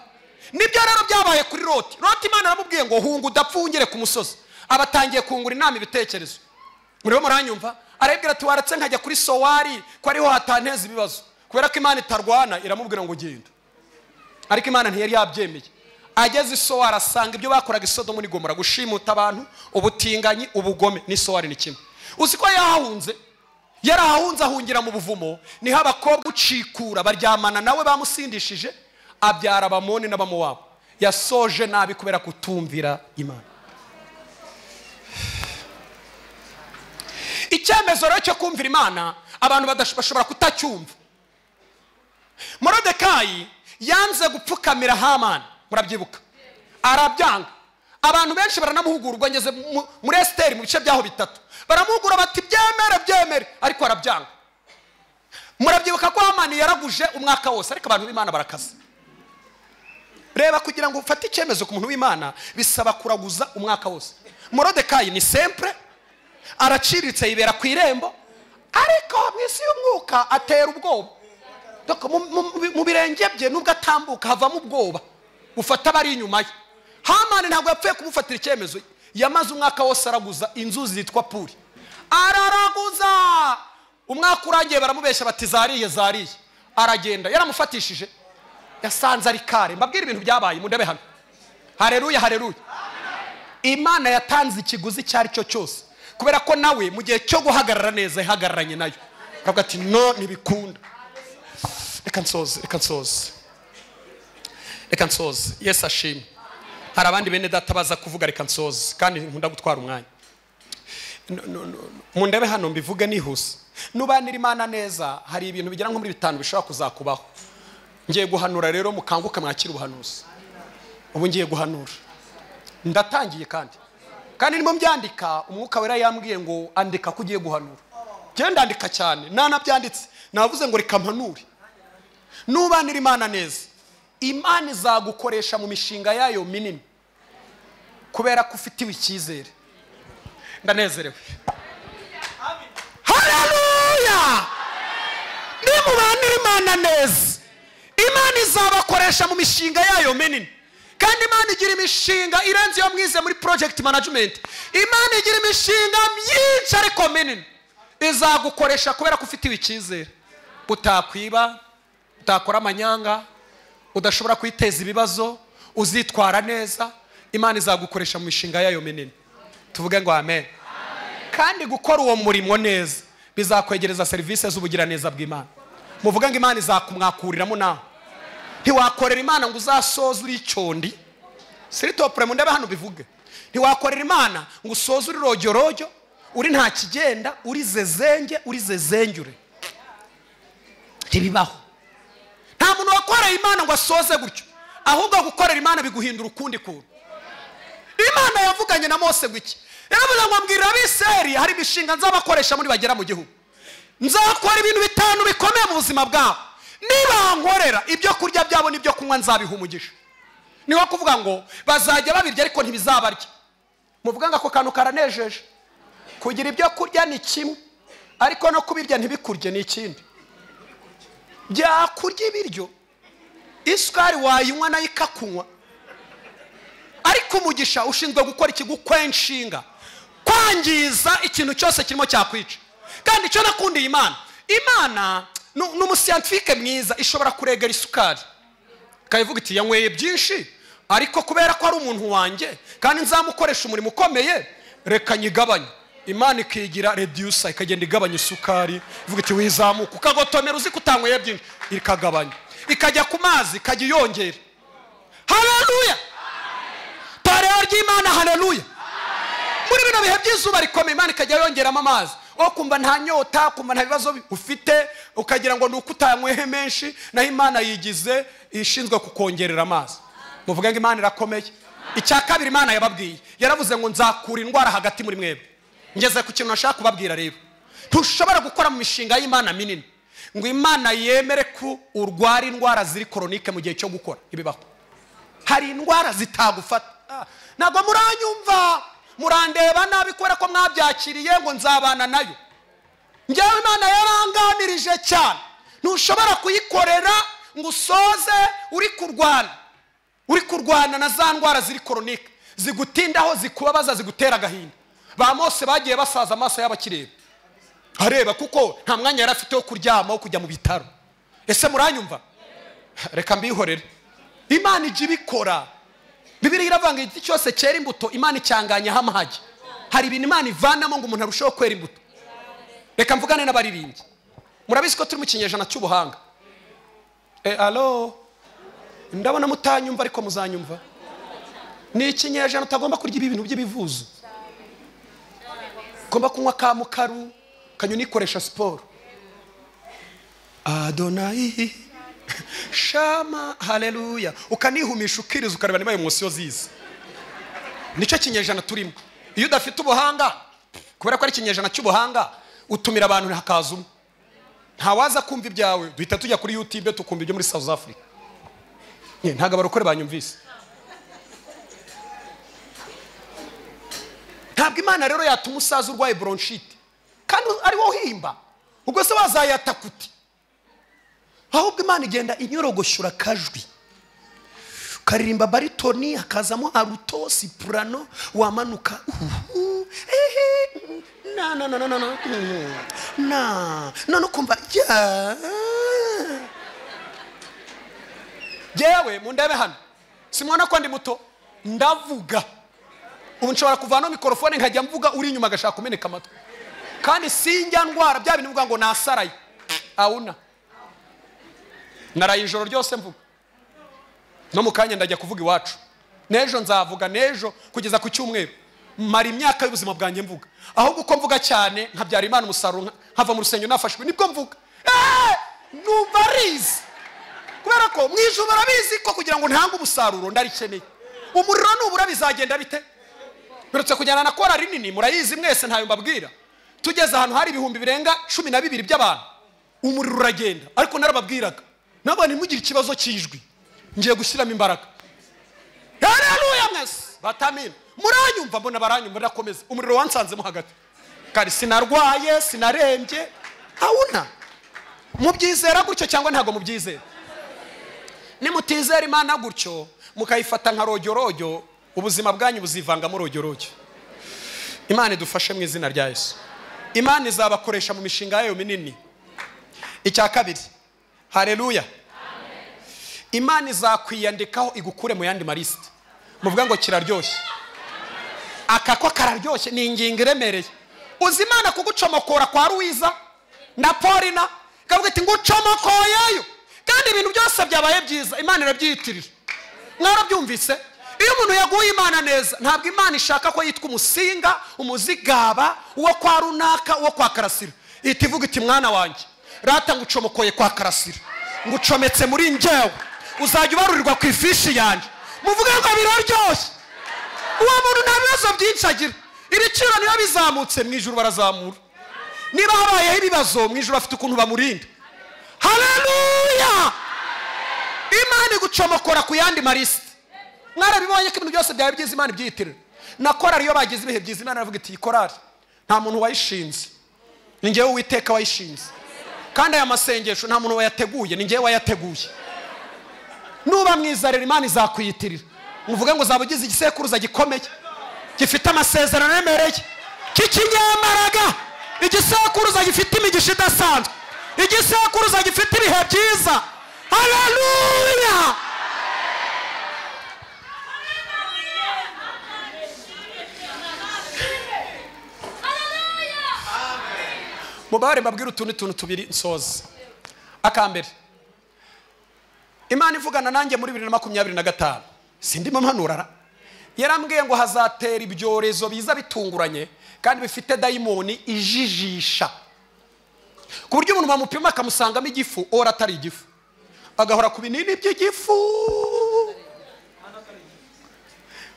Nibyo rero byabaye kuri Loti. Loti Imana yaramubwiye ngo hunga udapfungire ku musozi. Abatangiye kungura inama ibitekerezo. Muranyumva? Arabwira ati waratse nkajya kuri Sowari ko ariho hatanteza ibibazo, kubera ko Imana itarwana. Iramubwira ngo genda. Ariko Imana ntiyari yabyemeye. Ageze Sowari asanga ibyo bakoraga Sodomu n'Igomora, gushimuta abantu, ubutinganyi, ubugome, ni Sowari ni kimwe. Uziko yahunze, yarahunze ahungira mu buvumo, niho abakobwa ucikura baryamana nawe bamusindishije, abyara Abamoni n'Abamowabu. Yasoje nabi kubera kutumvira Imana. Icyemezo rero cyo kumvira Imana abantu bashobora kutacyumva. Morodekayi yanze gupfukamira Hamani, murabyibuka, arabyanga. Abantu benshi baranamuhugurwa, ngeze muri Esteri mu bice byaho bitatu, baramuhugura bati byemere, ariko arabyanga. Murabyibuka ko Hamani yaraguje umwaka wose, ariko abantu b'Imana barakaza. Reba, kugira ngo ufate icyemezo ku muntu w'Imana bisaba kuraguza umwaka wose. Morodekayi ni sempre, araciritse yibera ku irembo, ariko mu isi y'umwuka atera ubwoba. Mu birenge bye nubwo atambuka havamo ubwoba ufata bari inyuma ye. Hamani ntabwo yapfuye kumufatira icyemezo, yamaze umwaka wose araguza inzuzi zitwa Puri, araraguza. Umwaka urangiye baramubeshya bati zariye, aragenda. Yaramufatishije, yasanze ari kare. Mbabwira ibintu byabaye, mundebe hano. Haleluya, haleluya. Imana yatanze ikiguzi cyari cyo cyose, kubera ko nawe mu gihe cyo guhagarara neza ihagararanye nayo. Akavuga ati no, ntibikunda. Reka nsoze. Yesu ashimwe. Hari abandi bene data baza kuvuga reka nsoze, kandi nkunda gutwara umwanya. Mundebe hano mbivuge nihuse. Nubanira Imana neza, hari ibintu bigera nko muri 5 bishobora kuzakubaho. Ngiye guhanura rero, mukanguka mwakira ubuhanuzi. Ubu ngiye guhanura, ndatangiye kandi nimo mbyandika. Umwuka wera yambwiye ngo andika kugiye guhanura. Genda andika cyane, nanabyanditse, navuze ngo reka mpanure. Nubanira Imana neza, Imana izagukoresha mu mishinga yayo minini, kubera ko ufitiwe icyizere. Ndanezerewe. nimubanira Imana neza, Imana izabakoresha mu mishinga yayo minini. Kandi Imana igira imishinga irenze iyo mwize muri project management. Imana igira imishinga myinshi ariko minini. Izagukoresha kubera ko ufitiwe icyizere. Utakwiba, utakora amanyanga, udashobora kwiteza ibibazo, uzitwara neza. Imana izagukoresha mu mishinga yayo minini. Tuvuge ngo amen. Kandi gukora uwo murimo neza bizakwegereza serivisi z'ubugiraneza bw'Imana. Muvuga ngo Imana izakumwakuriramo nawe. Ntiwakorera Imana ngo uzasoze uri icyondi. Siritopure mu ndebe hano bivuge. Ntiwakorera Imana ngo usoze uri rojyorojyo, uri nta kigenda, uri zezenge, uri zezengyure. Ntibibaho. Nta muntu wakorera Imana ngo asoze gutyo. Ahubwo gukorera Imana biguhindura ukundi kuntu. Imana yavuganye na Mose gwiki. Yaravuze ngo mbwira Abisirayeli hari imishinga nzabakoresha muri bagera mu gihugu. Nzakora ibintu bitanu bikomeye mu buzima bwabo. Niba nkorera ibyo kurya byabo n'ibyo kunywa nzabiha umugisha. Niho kuvuga ngo bazajya babirya ariko ntibizabarya. Muvuga ngo ako kantu karanejeje. Kugira ibyo kurya ni kimwe, ariko no kubirya ntibikurye ni ikindi. Byakurya ibiryo, isukari wayinywa nayo ikakunywa, ariko umugisha ushinzwe gukora ikigukwenshinga, kwangiza ikintu cyose kirimo cyakwica. Kandi icyo nakundiye Imana n'umuscientifique mwiza ishobora kuregera isukari kayivuga iti yanyweye byinshi, ariko kubera ko ari umuntu wanjye kandi nzamukoresha umurimo ukomeye, reka nyigabanye. Imana ikigira reducer, ikagenda igabanya isukari, ivuga iti wizamuka ukagotomera uzi kutanyweye byinshi, ikagabanya, ikajya ku mazi ikajya yongera. Haleluya! Torero ry'Imana, haleluya! Muri bino bihe by'izuba rikomeye Imana ikajya yongeramo amazi. Kumva nta nyota, kumva nta bibazo ufite, ukagira ngo nuko utanywehe menshi, naho Imana yigize ishinzwe kukongerera amazi. Muvuga ngo Imana irakomeye. Icya kabiri Imana yababwiye, yaravuze ngo nzakura indwara hagati muri mwebwe. Ngeze ku kintu nashaka kubabwira rero. Ntushobora gukora mu mishinga y'Imana minini ngo Imana yemere ko urwara indwara ziri chronique mu gihe cyo gukora. Ibibaho. Hari indwara zitagufata. Ntabwo muranyumva, murandeba nabi kubera ko mwabyakiriye ngo nzabana nayo. Njyewe Imana yaranganirije cyane. Ntushobora kuyikorera ngo usoze uri kurwana na za ndwara ziri chronique, zigutindaho, zikubabaza, zigutera agahinda. Ba Mose bagiye basaza amaso y'abakireba, areba kuko nta mwanya yari afite wo kuryama, wo kujya mu bitaro. Ese muranyumva? Reka mbihorere. Imana ije ibikora. Bibiliya iravanga igiti cyose cyera imbuto Imana icyanganya hamahage. Hari ibintu Imana ivanamo ngo umuntu arusheho kwera imbuto. Reka mvugane n'abaririmbyi. Murabizi ko turi mu kinyejana cy'ubuhanga. Allo, ndabona mutanyumva ariko muzanyumva. Ni ikinyejana utagomba kurya ibintu by'ibivuzo. Ugomba kunywa ka mukaru, kanyoni koresha siporo. Adonai Shama, haleluya. Ukanihumisha ukiriza ukareba niba emotion ziza. Nicyo kinyejana turimo. Iyo udafite ubuhanga, kubera ko ari kinyejana cy'ubuhanga, utumira abantu hakaza umwe. Ntawaza kumva ibyawe, duhita tujya kuri YouTube tukumva ibyo muri South Africa. Ntago abarokore banyumvise. Ntabwo Imana rero yatuma umusaza urwaye bronchite kandi ari wo himba, ubwo se wazayatakuti. Ahubwo Imana igenda inyorogoshura kajwi, karirimba baritoni, hakazamo aruto, soprano, wamanuka no kumva jewe mundebe hano, simwana ko ndi muto ndavuga. Ubu nshobora kuvana mikrofone nkajya mvuga uri inyuma agashaka kumeneka amatwi, kandi sinjya ndwara bya bintu mvuga ngo nasaraye. Auna naraye ijoro ryose mvuga, no mukanya ndajya kuvuga iwacu, nejo nzavuga, nejo kugeza ku cyumweru. Mara imyaka y'ubuzima bwanjye mvuga, ahubwo uko mvuga cyane nkabyara Imana umusaruro, nkava mu rusengero nafashwe, nibwo mvuga. Numva rizi kubera ko mwijuru barabizi ko kugira ngo ntange umusaruro ndarikeneye. Umuriro nubura bizagenda bite? Birutse kujyana na kora rinini, murayizi mwese ntayo mbabwira. Tugeze ahantu hari ibihumbi birenga 12 by'abantu, umuriro uragenda, ariko narababwiraga nabo ntimugire ikibazo cyijwi, ngiye gushyiramo imbaraga. Haleluya mwese batamina, muranyumva? Mbona baranyumva, ndakomeza. Umuriro wansanzemo hagati, kandi sinarwaye, sinarembye, Hauna. Mubyizera gutyo cyangwa ntago mubyizera? Nimutizera Imana gutyo mukayifata nka rojyorojyo, ubuzima bwanyu buzivanga mu rojyorojyo. Imana idufashe mu izina rya Yesu. Imana izabakoresha mu mishinga yayo minini. Icya kabiri, haleluya. Imana izakwiyandikaho igukure mu yandi marisite. Muvuga ngo kiraryoshye. Akako kararyoshye ni ingingo iremereye. Uzi Imana kugucomokora kwa Ruwiza na Paulina, kavuga ati ngucomokoyeyo kandi ibintu byose byabaye byiza. Imana irabyiyitirira. Mwarabyumvise? Iyo umuntu yaguye Imana neza, ntabwo Imana ishaka ko yitwa umusinga, umuzigaba, uwo kwa runaka, uwo kwa Karasira. Ihita ivuga iti mwana wanjye, rata ngucomokoye kwa Karasira, ngucometse muri njyewe, uzajya ubarurirwa ku ifishi yanjye. Muvuga ngo biraryoshye. Uwo muntu nta bibazo byinshi agira. Ibiciro niba bizamutse mu ijuru barazamura. Niba habayeho ibibazo mu ijuru afite ukuntu bamurinda. Haleluya. Imana igucomokora ku yandi marisite. Mwarabibonye ko ibintu byose byawe byiza Imana ibyiyitirira. Na korari iyo bagize ibihe byiza Imana iravuga iti korari nta muntu wayishinze, ni njyewe Uwiteka wayishinze. Kandi aya masengesho nta muntu wayateguye, ni njyewe wayateguye. Nuba mwiza rero Imana izakwiyitirira. Muvuge ngo zabugize igisekuruza gikomeye, gifite amasezerano yemereye, kikinyamaraga, igisekuruza gifite imigisha idasanzwe, igisekuruza gifite ibihe byiza. Haleluya. Mubare mbabwira utuntu tubiri nsoza. Akambere, Imana ivugana nanjye muri 2025, sindimo mpanurara. Yarambwiye ngo hazatera ibyorezo biza bitunguranye kandi bifite dayimoni ijijisha, ku buryo umuntu bamupima akamusangamo igifu ora atari igifu, agahora ku binini by'igifu.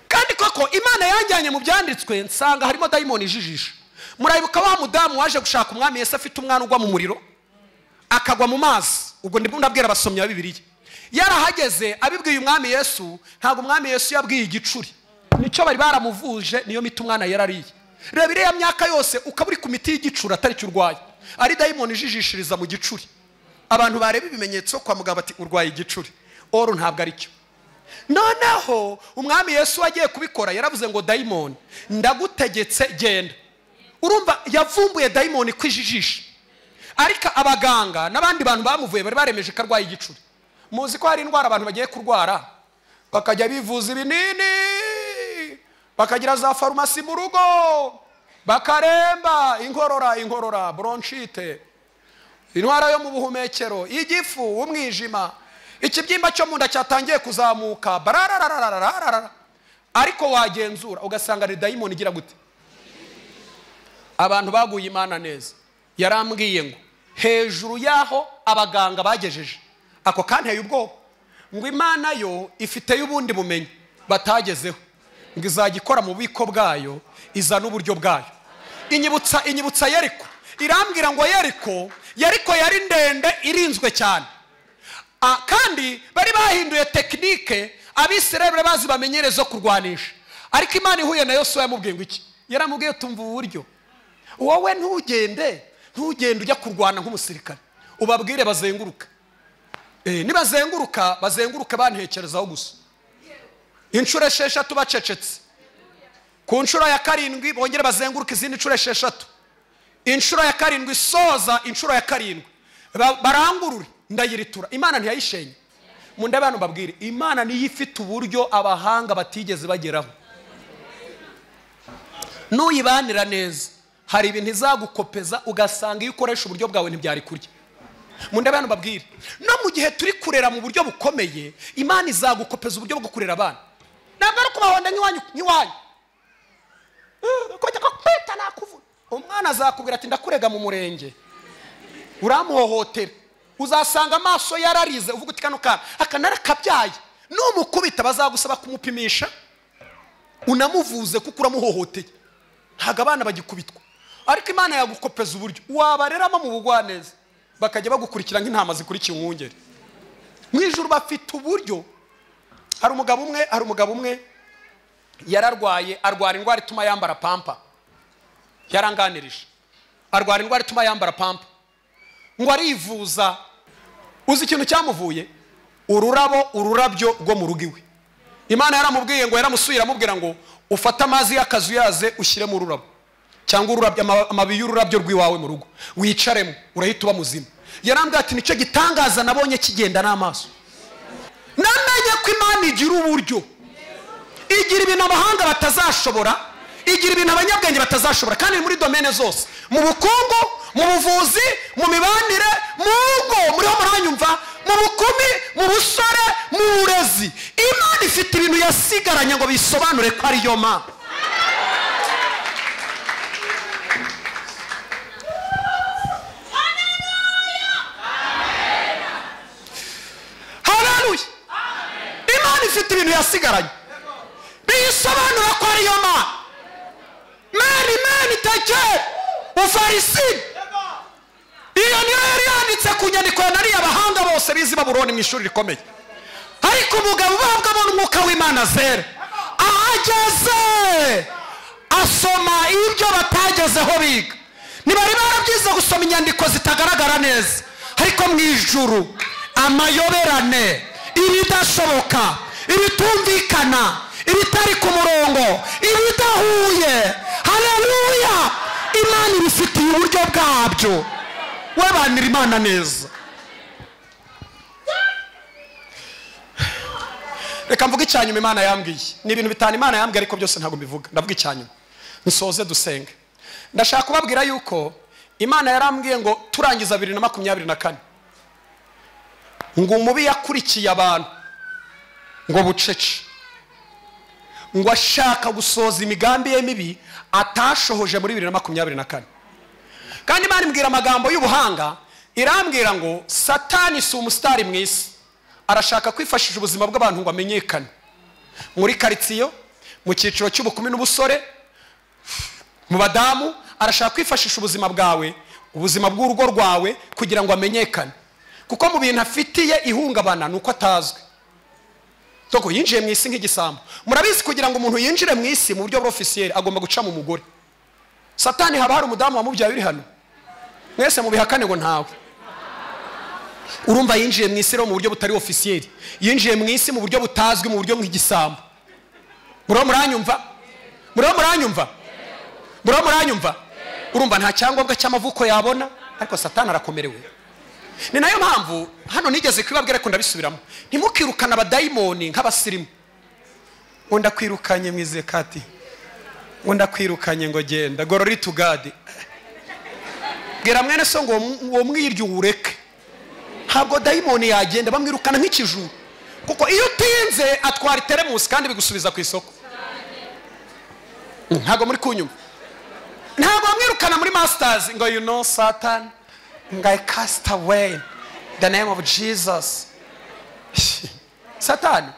Kandi koko Imana yanjyanye mu byanditswe nsanga harimo dayimoni ijijisha. Murayibuka wa mudamu waje gushaka umwami Yesu afite umwana ugwa mu muriro akagwa mu mazi. Ubwo ndimo ndabwira abasomyi ba Bibiliya. Yarahageze abibwiye umwami Yesu, ntago umwami Yesu yabwiye igicuri, nicyo bari baramuvuje, niyo miti umwana yarariye. Reba iriya myaka yose ukaburi ku miti y'igicuri atari cyo urwaye, ari dayimoni ijijishiriza mu gicuri. Abantu bareba ibimenyetso kwa mugabo ati urwaye igicuri, oro ntabwo ari cyo. Noneho umwami Yesu wagiye kubikora yaravuze ngo dayimoni ndagutegetse genda. Urumva yavumbuye dayimoni kwijijisha. Ariko abaganga n'abandi bantu bamuvuye bari baremeje ko arwaye igicuri. Muzi ko hari indwara abantu bagiye kurwara bakajya bivuza ibinini, bakagira za farumasi mu rugo, bakaremba, inkorora, bronchite, intwara yo mu buhumekero, igifu, umwijima, ikibyimba cyo mu nda cyatangiye kuzamuka, bararararararara. Ariko wagenzura ugasanga ari dayimoni igira gute? Abantu baguye Imana neza. Yarambwiye ngo hejuru yaho abaganga bagejeje ako kanteye ubwoba, ngo Imana yo ifite y'ubundi bumenyi batagezeho, ngo izagikora mu biko bwayo, iza n'uburyo bwayo. Inyibutsa Yeriko. Irambwira ngo Yeriko yari ndende irinzwe cyane, kandi bari bahinduye tekinike Abisirayeli bazi bamenyerezo kurwanisha. Ariko Imana ihuye na Yosuwa yamubwiye ngo iki? Yaramubwiye tumva uburyo wowe ntugende ujya kurwana nk'umusirikare, ubabwire bazenguruka. Nibazenguruka bazenguruke bantekerezaho gusa. Inshuro 6 bacecetse. Ku nshuro ya 7 bongere bazenguruka izindi inshuro 6. Inshuro ya 7 isoza inshuro ya 7 barangurure ndayiritura. Imana ntiyayishenye. Munde abantu babwire Imana niyo ifite uburyo abahanga batigeze bageraho. Nuyibanira neza hari ibintu izagukopeza ugasanga iyo ukoresha uburyo bwawe ntibyari kurya. Munde abantu babwire no mu gihe turi kurera mu buryo bukomeye, Imana izagukopeza uburyo bwo kurera abana. Ntabwo ari kubahonda nk'iwanyu. Kujya kwita nakuvuga. Umwana azakubwira ati ndakurega mu murenge, uramuhohotera, uzasanga amaso yararize, uvuga uti kano kana akanara kabyaye, numukubita bazagusaba kumupimisha unamuvuze kuko uramuhohoteye. Ntago abana bagikubitwa. Ariko Imana yagukopeza uburyo wabareramo mu bugwaneza, bakajya bagukurikira nk'intama zikurikiye umwungeri. Mu ijuru bafite uburyo. Hari umugabo umwe yararwaye, arwara indwara ituma yambara pampa. Yaranganirije arwara indwara ituma yambara pampa. ngo arivuza. Uzi ikintu cyamuvuye? ururabyo rwo mu rugo iwe. Imana yaramubwiye ngo, yaramusubira amubwira ngo ufate amazi y'akazu yaze ushyire mu rurabo, cyangwa ururabyo, amababi y'ururabyo rw'iwawe mu rugo, wicaremo urahita uba muzima. Yarambwira ati nicyo gitangaza nabonye kigenda n'amaso. Namenye ko Imana igira uburyo, igira ibintu abahanga batazashobora, igira ibintu abanyabwenge batazashobora, kandi muri domene zose, mu bukungu, mu buvuzi, mu mibanire, mu ngo, muriho muranyumva, mu bukumi, mu busore, mu burezi. Imana ifite ibintu yasigaranye ngo bisobanure ko ariyo Mana. Haleluya. Imana ifite ibintu yasigaranye bisobanura ko ariyo Mana. Mani take ufarisi. Iyo niyo yari yanditse ku nyandiko yanariye abahanga bose bizi Babuloni mu ishuri rikomeye. Ariko umugabo uhabwa n'umwuka w'Imana zera ahageze asoma ibyo batagezeho biga. Ntibari barabyize gusoma inyandiko zitagaragara neza, ariko mu ijuru amayoberane, ibidashoboka, ibitumvikana, ibitari ku murongo, ibidahuye. Haleluya. Imana ibifitiye uburyo bwabyo. Webanira Imana neza. Reka mvuga icyanyuma Imana yambwiye. Ni ibintu bitanu Imana yambwiye, ariko byose ntago mbivuga. Ndavuga icyanyuma. Nsoze dusenge. Ndashaka kubabwira yuko Imana yarambwiye ngo turangiza 2024 ngo umubi yakurikiye abantu ngo bucece, ngo ashaka gusoza imigambi ye mibi atashohoje muri 2024. Kandi Imana imbwira amagambo y'ubuhanga, irambwira ngo Satani si umusitari mu isi, arashaka kwifashisha ubuzima bw'abantu ngo amenyekane muri karitsiyo, mu cyiciro cy'ubukumi n'ubusore, mu badamu. Arashaka kwifashisha ubuzima bwawe, ubuzima bw'urugo rwawe, kugira ngo amenyekane, kuko mu bintu afitiye ihungabana nuko atazwi. Toko yinjiye mu isi nk'igisambo. Murabizi kugira ngo umuntu yinjire mu isi mu buryo bw'ofisiyeri agomba guca mu mugore. Satani haba hari umudamu wamubyaye uri hano? Mwese mubihakane ngo ntawe. Urumva yinjiye mu isi mu buryo butari ofisiyeri, yinjiye mu isi mu buryo butazwi, mu buryo nk'igisambo. Muranyumva? Urumva nta cyangombwa cy'amavuko yabona, ariko Satani arakomerewe. Ni nayo mpamvu hano nigeze kwibabwira ko ndabisubiramo, ntimukirukana abadayimoni nk'abasirimu. Ngo ndakwirukanye mwizekati, ngo ndakwirukanye ngo genda gorori to God. Bwira mwene so ngo uwo mwiryo ureke. Ntabwo dayimoni yagenda bamwirukana nk'ikijuru, kuko iyo utinze atwara teremusi kandi bigusubiza ku isoko. Ntabwo muri kunyumva. Ntabwo bamwirukana muri masters ngo you know Satan, I cast away the name of Jesus. Satani.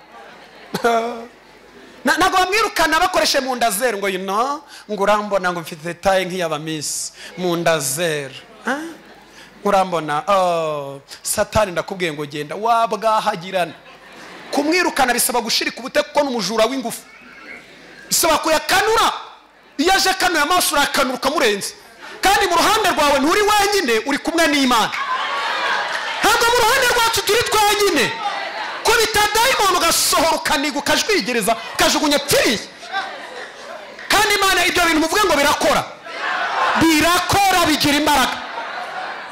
Ntabwo bamwirukana bakoreshe mu nda zero ngo you know, ngo urambona ngo mfite taye nk'iy'abamisi mu nda zero. Urambona, Satani ndakubwiye ngo genda, wabwahagirana. Kumwirukana bisaba gushirika ubute kuko n'umujura w'ingufu. Bisaba kuyakanura. Iyo aje kanuye amaso urakanura ukamurenza. Kandi mu ruhande rwawe nturi wenyine, uri kumwe n'Imana. Ntabwo mu ruhande rwacu turi twenyine. Ko bitadayimoni ugasohora ukaniga ukajwigereza ukajugunya pfiri. Kandi Imana ibyo bintu muvuge ngo birakora. Birakora, bigira imbaraga.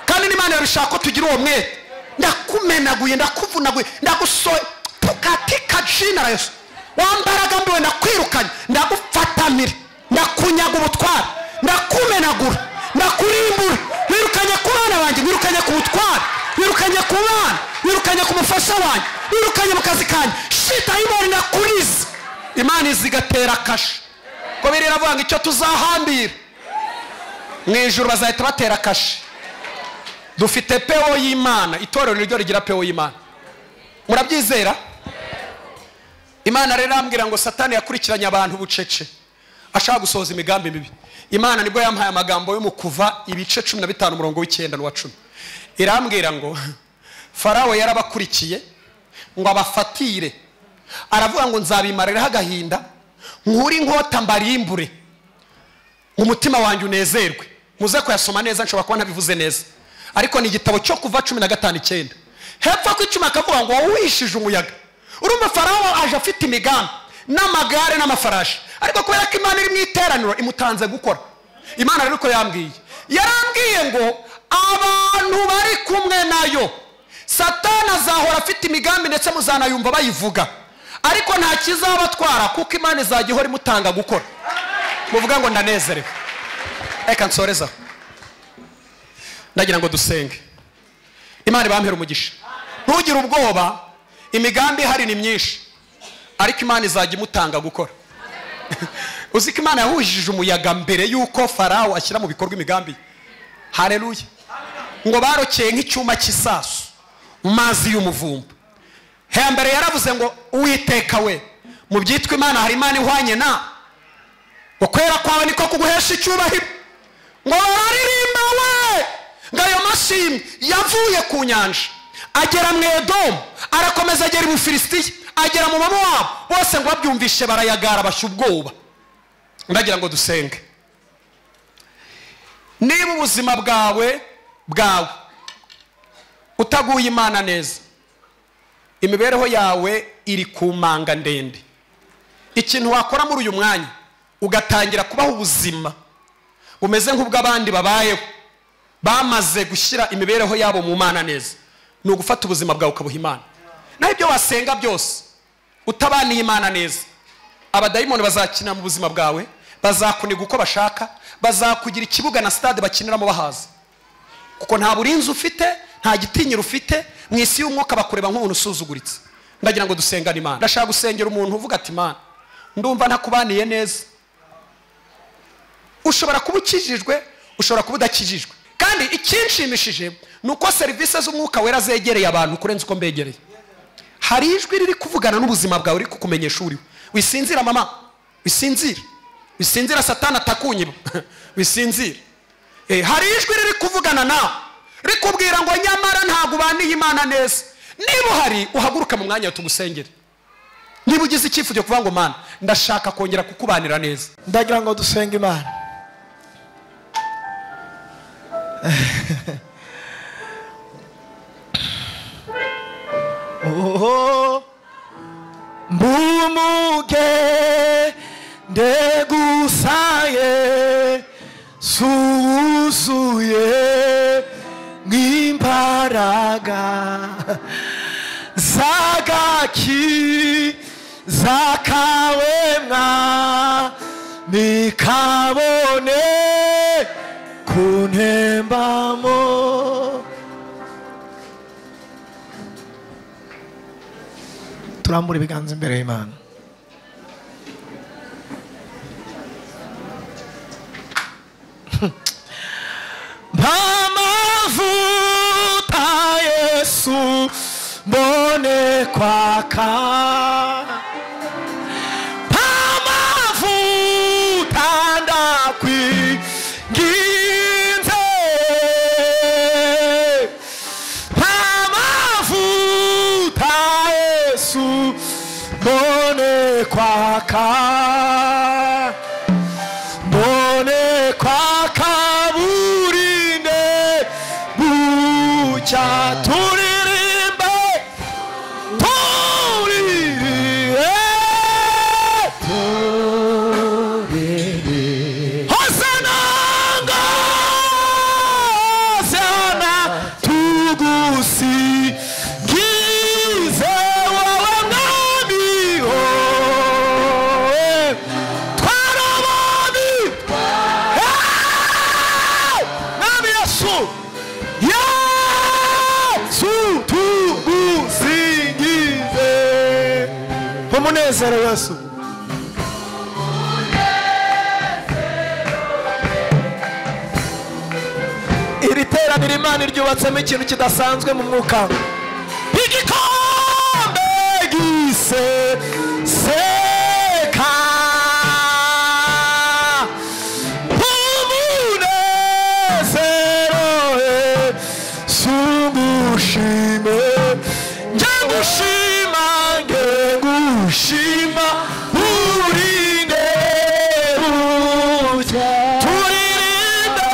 Kandi n'Imana yabishaka ko tugira uwo mwete. Ndakumenaguye, ndakuvunaguye, ndagusoye tukatika jina la Yesu. Wambaraga mbiwe ndakwirukanye, ndagufatamira, ndakunyaga ubutwara, ndakumenagura, ndakurimbura. Wirukanye ku bana banjye, wirukanye ku butwara, wirukanye ku bana, wirukanye ku mufasha wanjye, wirukanye mu kazi kanjye. Shita y'imori nakuriza. Imana izigatera kasha. Ko birira vuga ngo icyo tuzahambira mu ijuru bazahita batera kasha. Dufite peo y'Imana, itorero niryo rigira peo y'Imana. Murabyizera? Imana rero ambwira ngo Satani yakurikiranye abantu bucece, ashaka gusohoza imigambi mibi. Imana nibwo yampaye amagambo yo mu Kuva ibice 15 umurongo w'9 n'uwa 10. Irambwira ngo Farawo yarabakurikiye ngo abafatire, aravuga ngo nzabimarira agahinda, nkuri inkota mbarimbure, umutima wanjye unezerwe. Muze ko yasoma neza, nshobora kuba ntabivuze neza. ariko ni igitabo cyo kuva 15:9 hepfo ku 10 akavuga ngo wishije umuyaga. Urumva Farawo aje afite imigambi n'amagare n'amafarashi, ariko kubera ko Imana iri mu iteraniro imutanze gukora. Imana rero ko yarambwiye ngo abantu bari kumwe nayo Satani azahora afite imigambi ndetse muzanayumva bayivuga, ariko nta kizabatwara kuko Imana izajya ihora imutanga gukora. Muvuga ngo ndanezerewe. Reka nsoreza, ndagira ngo dusenge. Imana ibampera umugisha. Ntugire ubwoba, imigambi ihari ni myinshi, ariko Imana izajya imutanga gukora. Uzi ko Imana yahujije umuyaga mbere yuko Farawo ashyira mu bikorwa imigambi. Haleluya. Ngo barokeye nk'icyuma cy'isasu mu mazi y'umuvumba. Hembere yaravuze ngo Uwiteka we, mu byitwa Imana hari Imana ihwanye na, ngo kwera kwawe niko kuguhesha icyubahiro. Ngo baririmba we, ngo ayo mashimwe yavuye ku nyanja agera mu Edomu, arakomeza agera mu Filisitiya, agera mu Mowabu, bose ngo babyumvishe barayagara bashya ubwoba. Ndagira ngo dusenge. Niba ubuzima bwawe utaguye Imana neza, imibereho yawe iri ku manga ndende, ikintu wakora muri uyu mwanya ugatangira kubaho ubuzima bumeze nk'ubw'abandi babayeho bamaze gushyira imibereho yabo mu Mana neza, ni ugufata ubuzima bwawe ukabuha Imana. Naho ibyo wasenga byose utabaniye Imana neza, abadayimoni bazakina mu buzima bwawe, bazakuniga uko bashaka, bazakugira ikibuga na stade bakiniramo bahaza, kuko nta burinzi ufite, nta gitinyiro ufite. Mu isi y'umwuka bakureba nk'umuntu usuzuguritse. Ndagira ngo dusengane Imana. Ndashaka gusengera umuntu uvuga ati Imana, ndumva ntakubaniye neza. Ushobora kuba ukijijwe, ushobora kuba udakijijwe, kandi ikinshimishije nuko serivisi z'umwuka wera zegereye abantu kurenza uko mbegereye. Hari ijwi riri kuvugana n'ubuzima bwawe, riri kukumenyesha uriwe. Wisinzira mama, wisinzira Satani atakunyiba. Wisinzira. Hari ijwi riri kuvugana nawe, rikubwira ngo nyamara ntago ubaniye Imana neza. Niba hari uhaguruka mu mwanya tugusengere. Niba ugize icyifuzo cyo kuvuga ngo Mana, ndashaka kongera kukubanira neza, ndagira ngo dusenge Imana. Mbumuge ndegusaye suzuye nk'imbaraga zagaki zakawe mwami kabone kuntembamo. Turambura ibiganza imbere y'Imana. Mpamavuta Yesu mbone kwaka, mpamavuta ndakwinginze, mpamavuta Yesu mbone kwaka, mbone kwaka burinde bucya. Turirimbe, Hosana Hosana tugusingize wowe mwami ho, twarabami mwami Yesu, Yesu tugusingize umunezero Yesu. Iri teraniro Imana iryubatsemo ikintu kidasanzwe mu mwuka. Igikombe giseseka umunezero sungushime, ngengushima ngengushima urinde bucya. Turirinde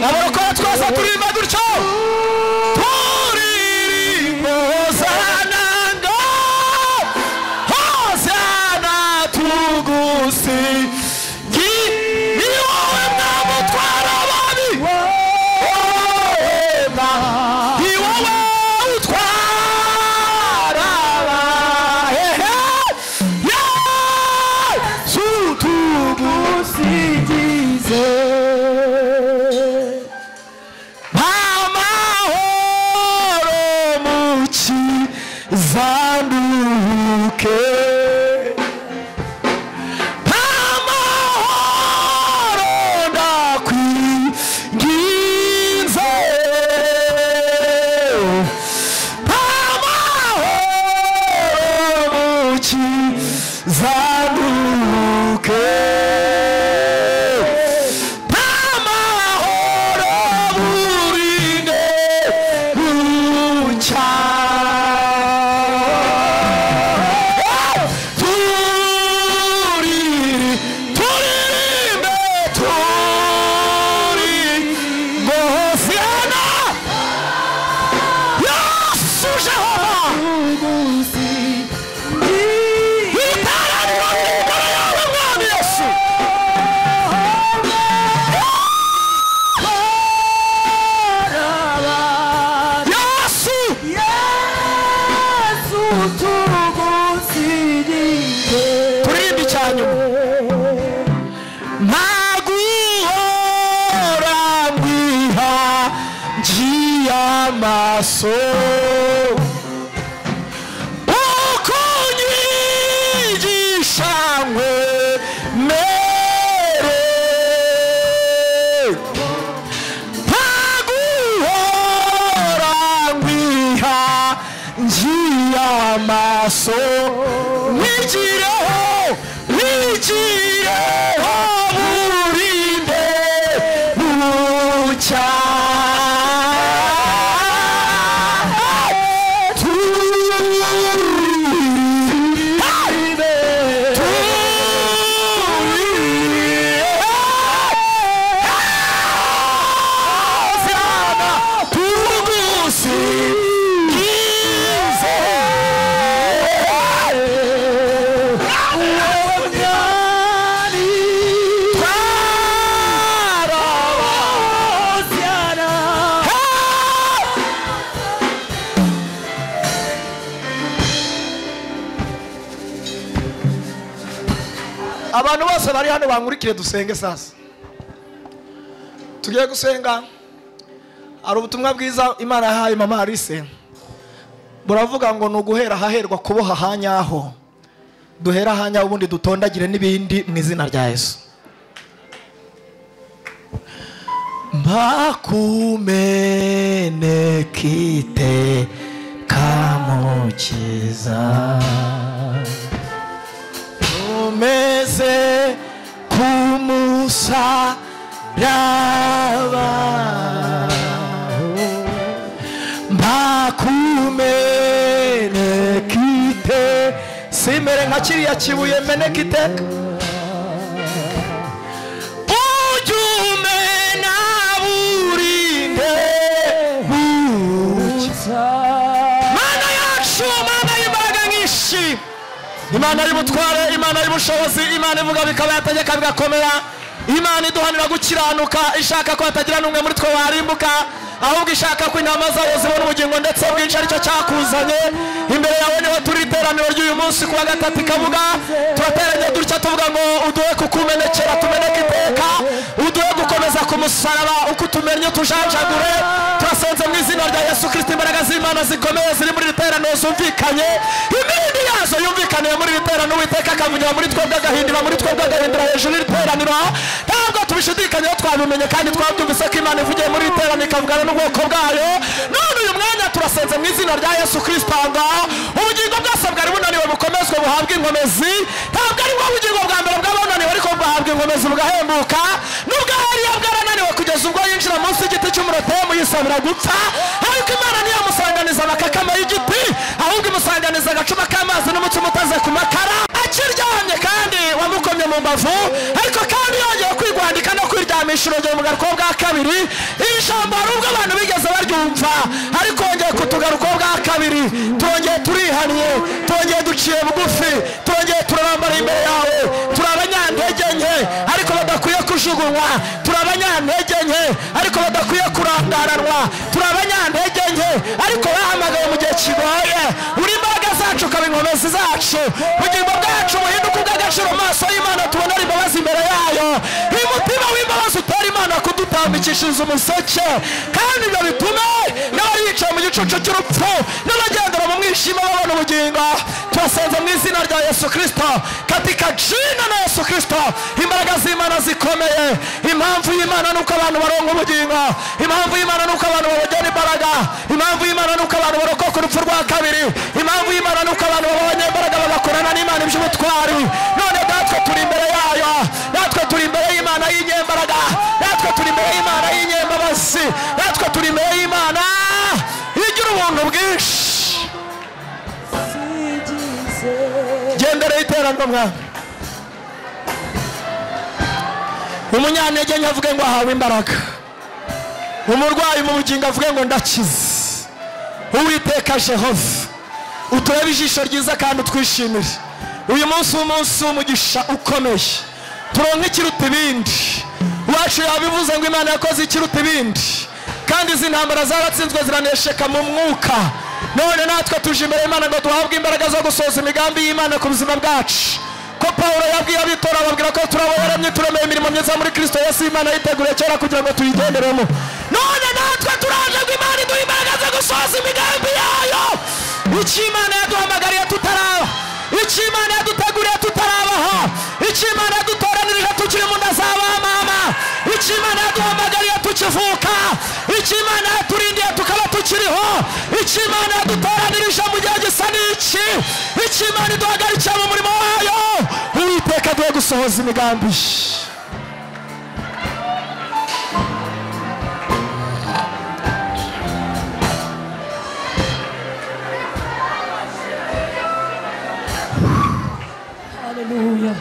abarokora twese turirimba gutyo turirimba hosana ngo hosana tugusi ni wowe mwami utwara ababi ni wowe utwara abahehe yesu tugusingize zanduke amahoro ndakwinginze amahoro zanduke amahoro burinde bucya so ukunyigisha mere ntaguhora ngwiha ngiye amaso wigireho burinde bucya abantu bose bari hano bankurikire dusenge sasa tugiye gusenga ari ubutumwa bwiza Imana yahaye mama Alice buravuga ngo nuguhera haherwa kuboha hanyaho duhera hanyaho ubundi dutondagire n'ibindi mu izina rya Yesu mbakumenekite kamukiza umeze kumusa raba mbakumenekite simere nka kiriya kibuye menekite ujumena burinde bucya Mana yacu Mana y'imbaraga nyinshi Imana y'ubutware Imana y'ubushobozi Imana ivuga bikaba yategeka bigakomera Imana iduhanira gukiranuka ishaka ko hatagira n'umwe muri twe warimbuka ahubwo ishaka ko intama zayo zibona ubugingo ndetse bwinshi aricyo cyakuzanye imbere yawe niho turi iteraniro ry'uyu munsi kuwa gatatu ikavuga turateranye dutya tuvuga ngo uduhe kukumenekera tumeneke iteka uduhe gukomeza ku musaraba uko utumennye tujanjagure turasenze mu izina rya Yesu Kristo imbaraga z'Imana zikomeye ziri muri iteraniro zumvikanye imindi yazo yumvikaniye muri iteraniro Uwiteka akavugira muri twebwe agahindura muri twebwe agahindura hejuru y'iteraniro ntabwo tubishidikanye twabimenye kandi twabyumvise ko Imana ivugiye muri iteraniro ikavugana n'ubwoko bwayo none uyu mwanya turasenze mu izina rya Yesu Kristo ngaho ubugingo bwose bwari bunaniwe bukomezwe buhabwa inkomezi ntabwo ari bwo bugingo bwa mbere bw'abonaniwe ariko buhabwa inkomezi bugahembuka nubwo hariya bwarananiwe kugeza ubwo yinjira munsi y'igiti cy'umurotemu yisabira gupfa ariko Imana niyo musanganiza amakakama y'igiti ahubwo imusanganiza agacuma k'amazi n'umutsima utaze ku makara akiryamye kandi wamukomye mu mbavu ariko kandi yongeye kwigwandika no kwiryamisha inshuro mu garuko bwa kabiri. Iri jambo hari ubwo abantu bigeze baryumva, ariko wongeye kutugaruka bwa kabiri. Twongeye turihaniye, twongeye duciye bugufi, twongeye turarambara imbere yawe. Turi abanyantege nke ariko badakwiye kujugunywa, turi abanyantege nke ariko badakwiye kurangaranwa, turi abanyantege nke ariko bahamagaye mu gihe kigoye. Uri imbaraga zacu, ukaba inkomezi zacu, ubugingo bwacu buhinduka ubw'agaciro mu maso y'Imana, tubonera imbabazi imbere yayo. Umutima w'imbabazi utera Imana kudutambikishiriza umuseke, kandi ibyo bitume n'abari bicaye mu gicucu cy'urupfu n'abagendera mu mwijima babona ubugingo. Turasenze mu izina rya Yesu Kristo, katika jina na Yesu Kristo. Imbaraga z'Imana zikomeye. Impamvu y'Imana nuko abantu baronka ubugingo, impamvu y'Imana nuko abantu babona imbaraga, impamvu y'Imana nuko abantu barokoka urupfu rwa kabiri, impamvu y'Imana nuko abantu babonye imbaraga bagakorana n'Imana iby'ubutwari. None natwe turi imbere yayo, natwe turi imbere y'Imana y'inyembaraga, natwe turi imbere y'Imana y'inyembabazi, natwe turi imbere y'Imana igira ubuntu bwinshi. Gendere iteraniro mwana. Umunyantege nke avuge ngo ahawe imbaraga, umurwayi mu bugingo avuge ngo ndakize. Uwiteka Jehova, uturebe ijisho ryiza kandi utwishimire. Uyu munsi w'umunsi w'umugisha ukomeye, turonke ikiruta ibindi. Uwacu yabivuze ngo Imana yakoze ikiruta ibindi, kandi izi ntambara zaratsinzwe ziranesheka mu mwuka. None natwe tuje imbere y'Imana ngo duhabwe imbaraga zo gusohoza imigambi y'Imana ku buzima bwacu. Ko Pawulo yabwiye abitora ababwira ko turabo yaremye turemeye imirimo myiza muri Kristo Yesu Imana yiteguriye kera kugira ngo tuyigenderemo. None natwe turaje ngo Imana iduhe imbaraga zo gusohoza imigambi yayo. Icyo Imana yaduhamagariye tutaraba, icyo Imana yaduteguriye tutarabaho, icyo Imana yadutoranirije tukiri mu nda z'aba mama, icyo Imana yaduhamagariye tukivuka, icyo Imana yaturindiye tukaba tukiriho, icyo Imana yadutoranirije mu gihe gisa n'iki, icyo Imana iduhagarikiye mu murimo wayo. Uwiteka aduhe gusohoza imigambi. Hallelujah.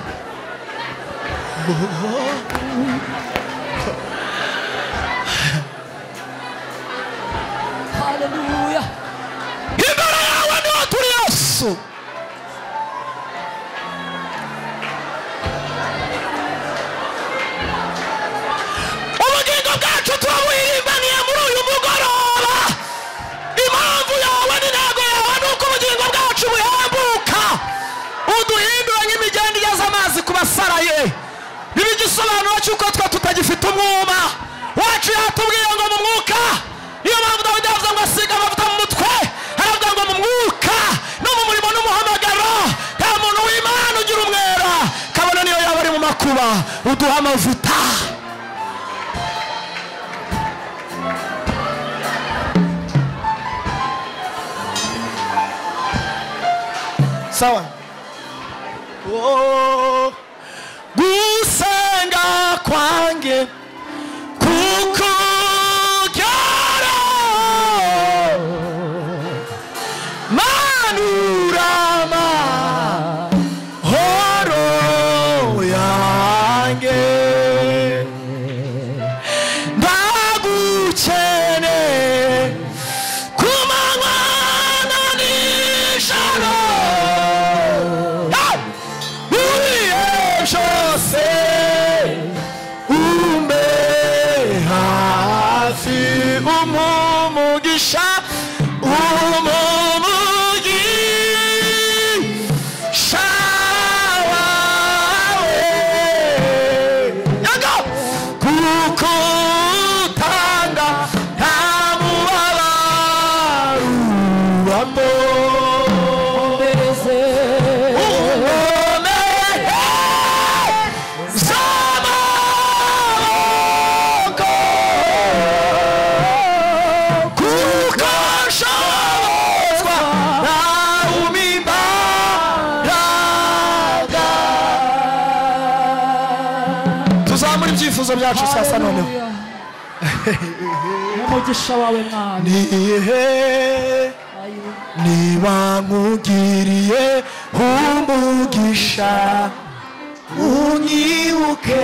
Hallelujah. Imbere yawe niho turi Yesu. Ubugingo bwacu turabuhirimbaniye muri uyu mugoroba. Impamvu yawe n'intego yawe nuko ubugingo bwacu buhambuka, uduhindura nk'imigende igeze amazi ku basaraye. Biba igisobanuro cy'uko twe tutagifite umwuma wacu. Yatubwiye ngo mu mwuka, niyo mpamvu Dawidi yavuze ngo asiga amavuta mu mutwe, aravuga ngo mu mwuka no mu murimo n'umuhamagaro nta muntu w'Imana ugira umwera, kabone niyo yaba ari mu makuba. Uduha amavuta. Sawa. Gusenga kwange kukugera, manurama horo yange, ndagukene kumanywa na nijoro. Umumugisha, umumugisha wawe yago, kuko utanga nta mubabaro ubamo. Ibyifuzo byacu sasa noneho. Umugisha wawe Mwana, niba nkugiriye umugisha unyibuke.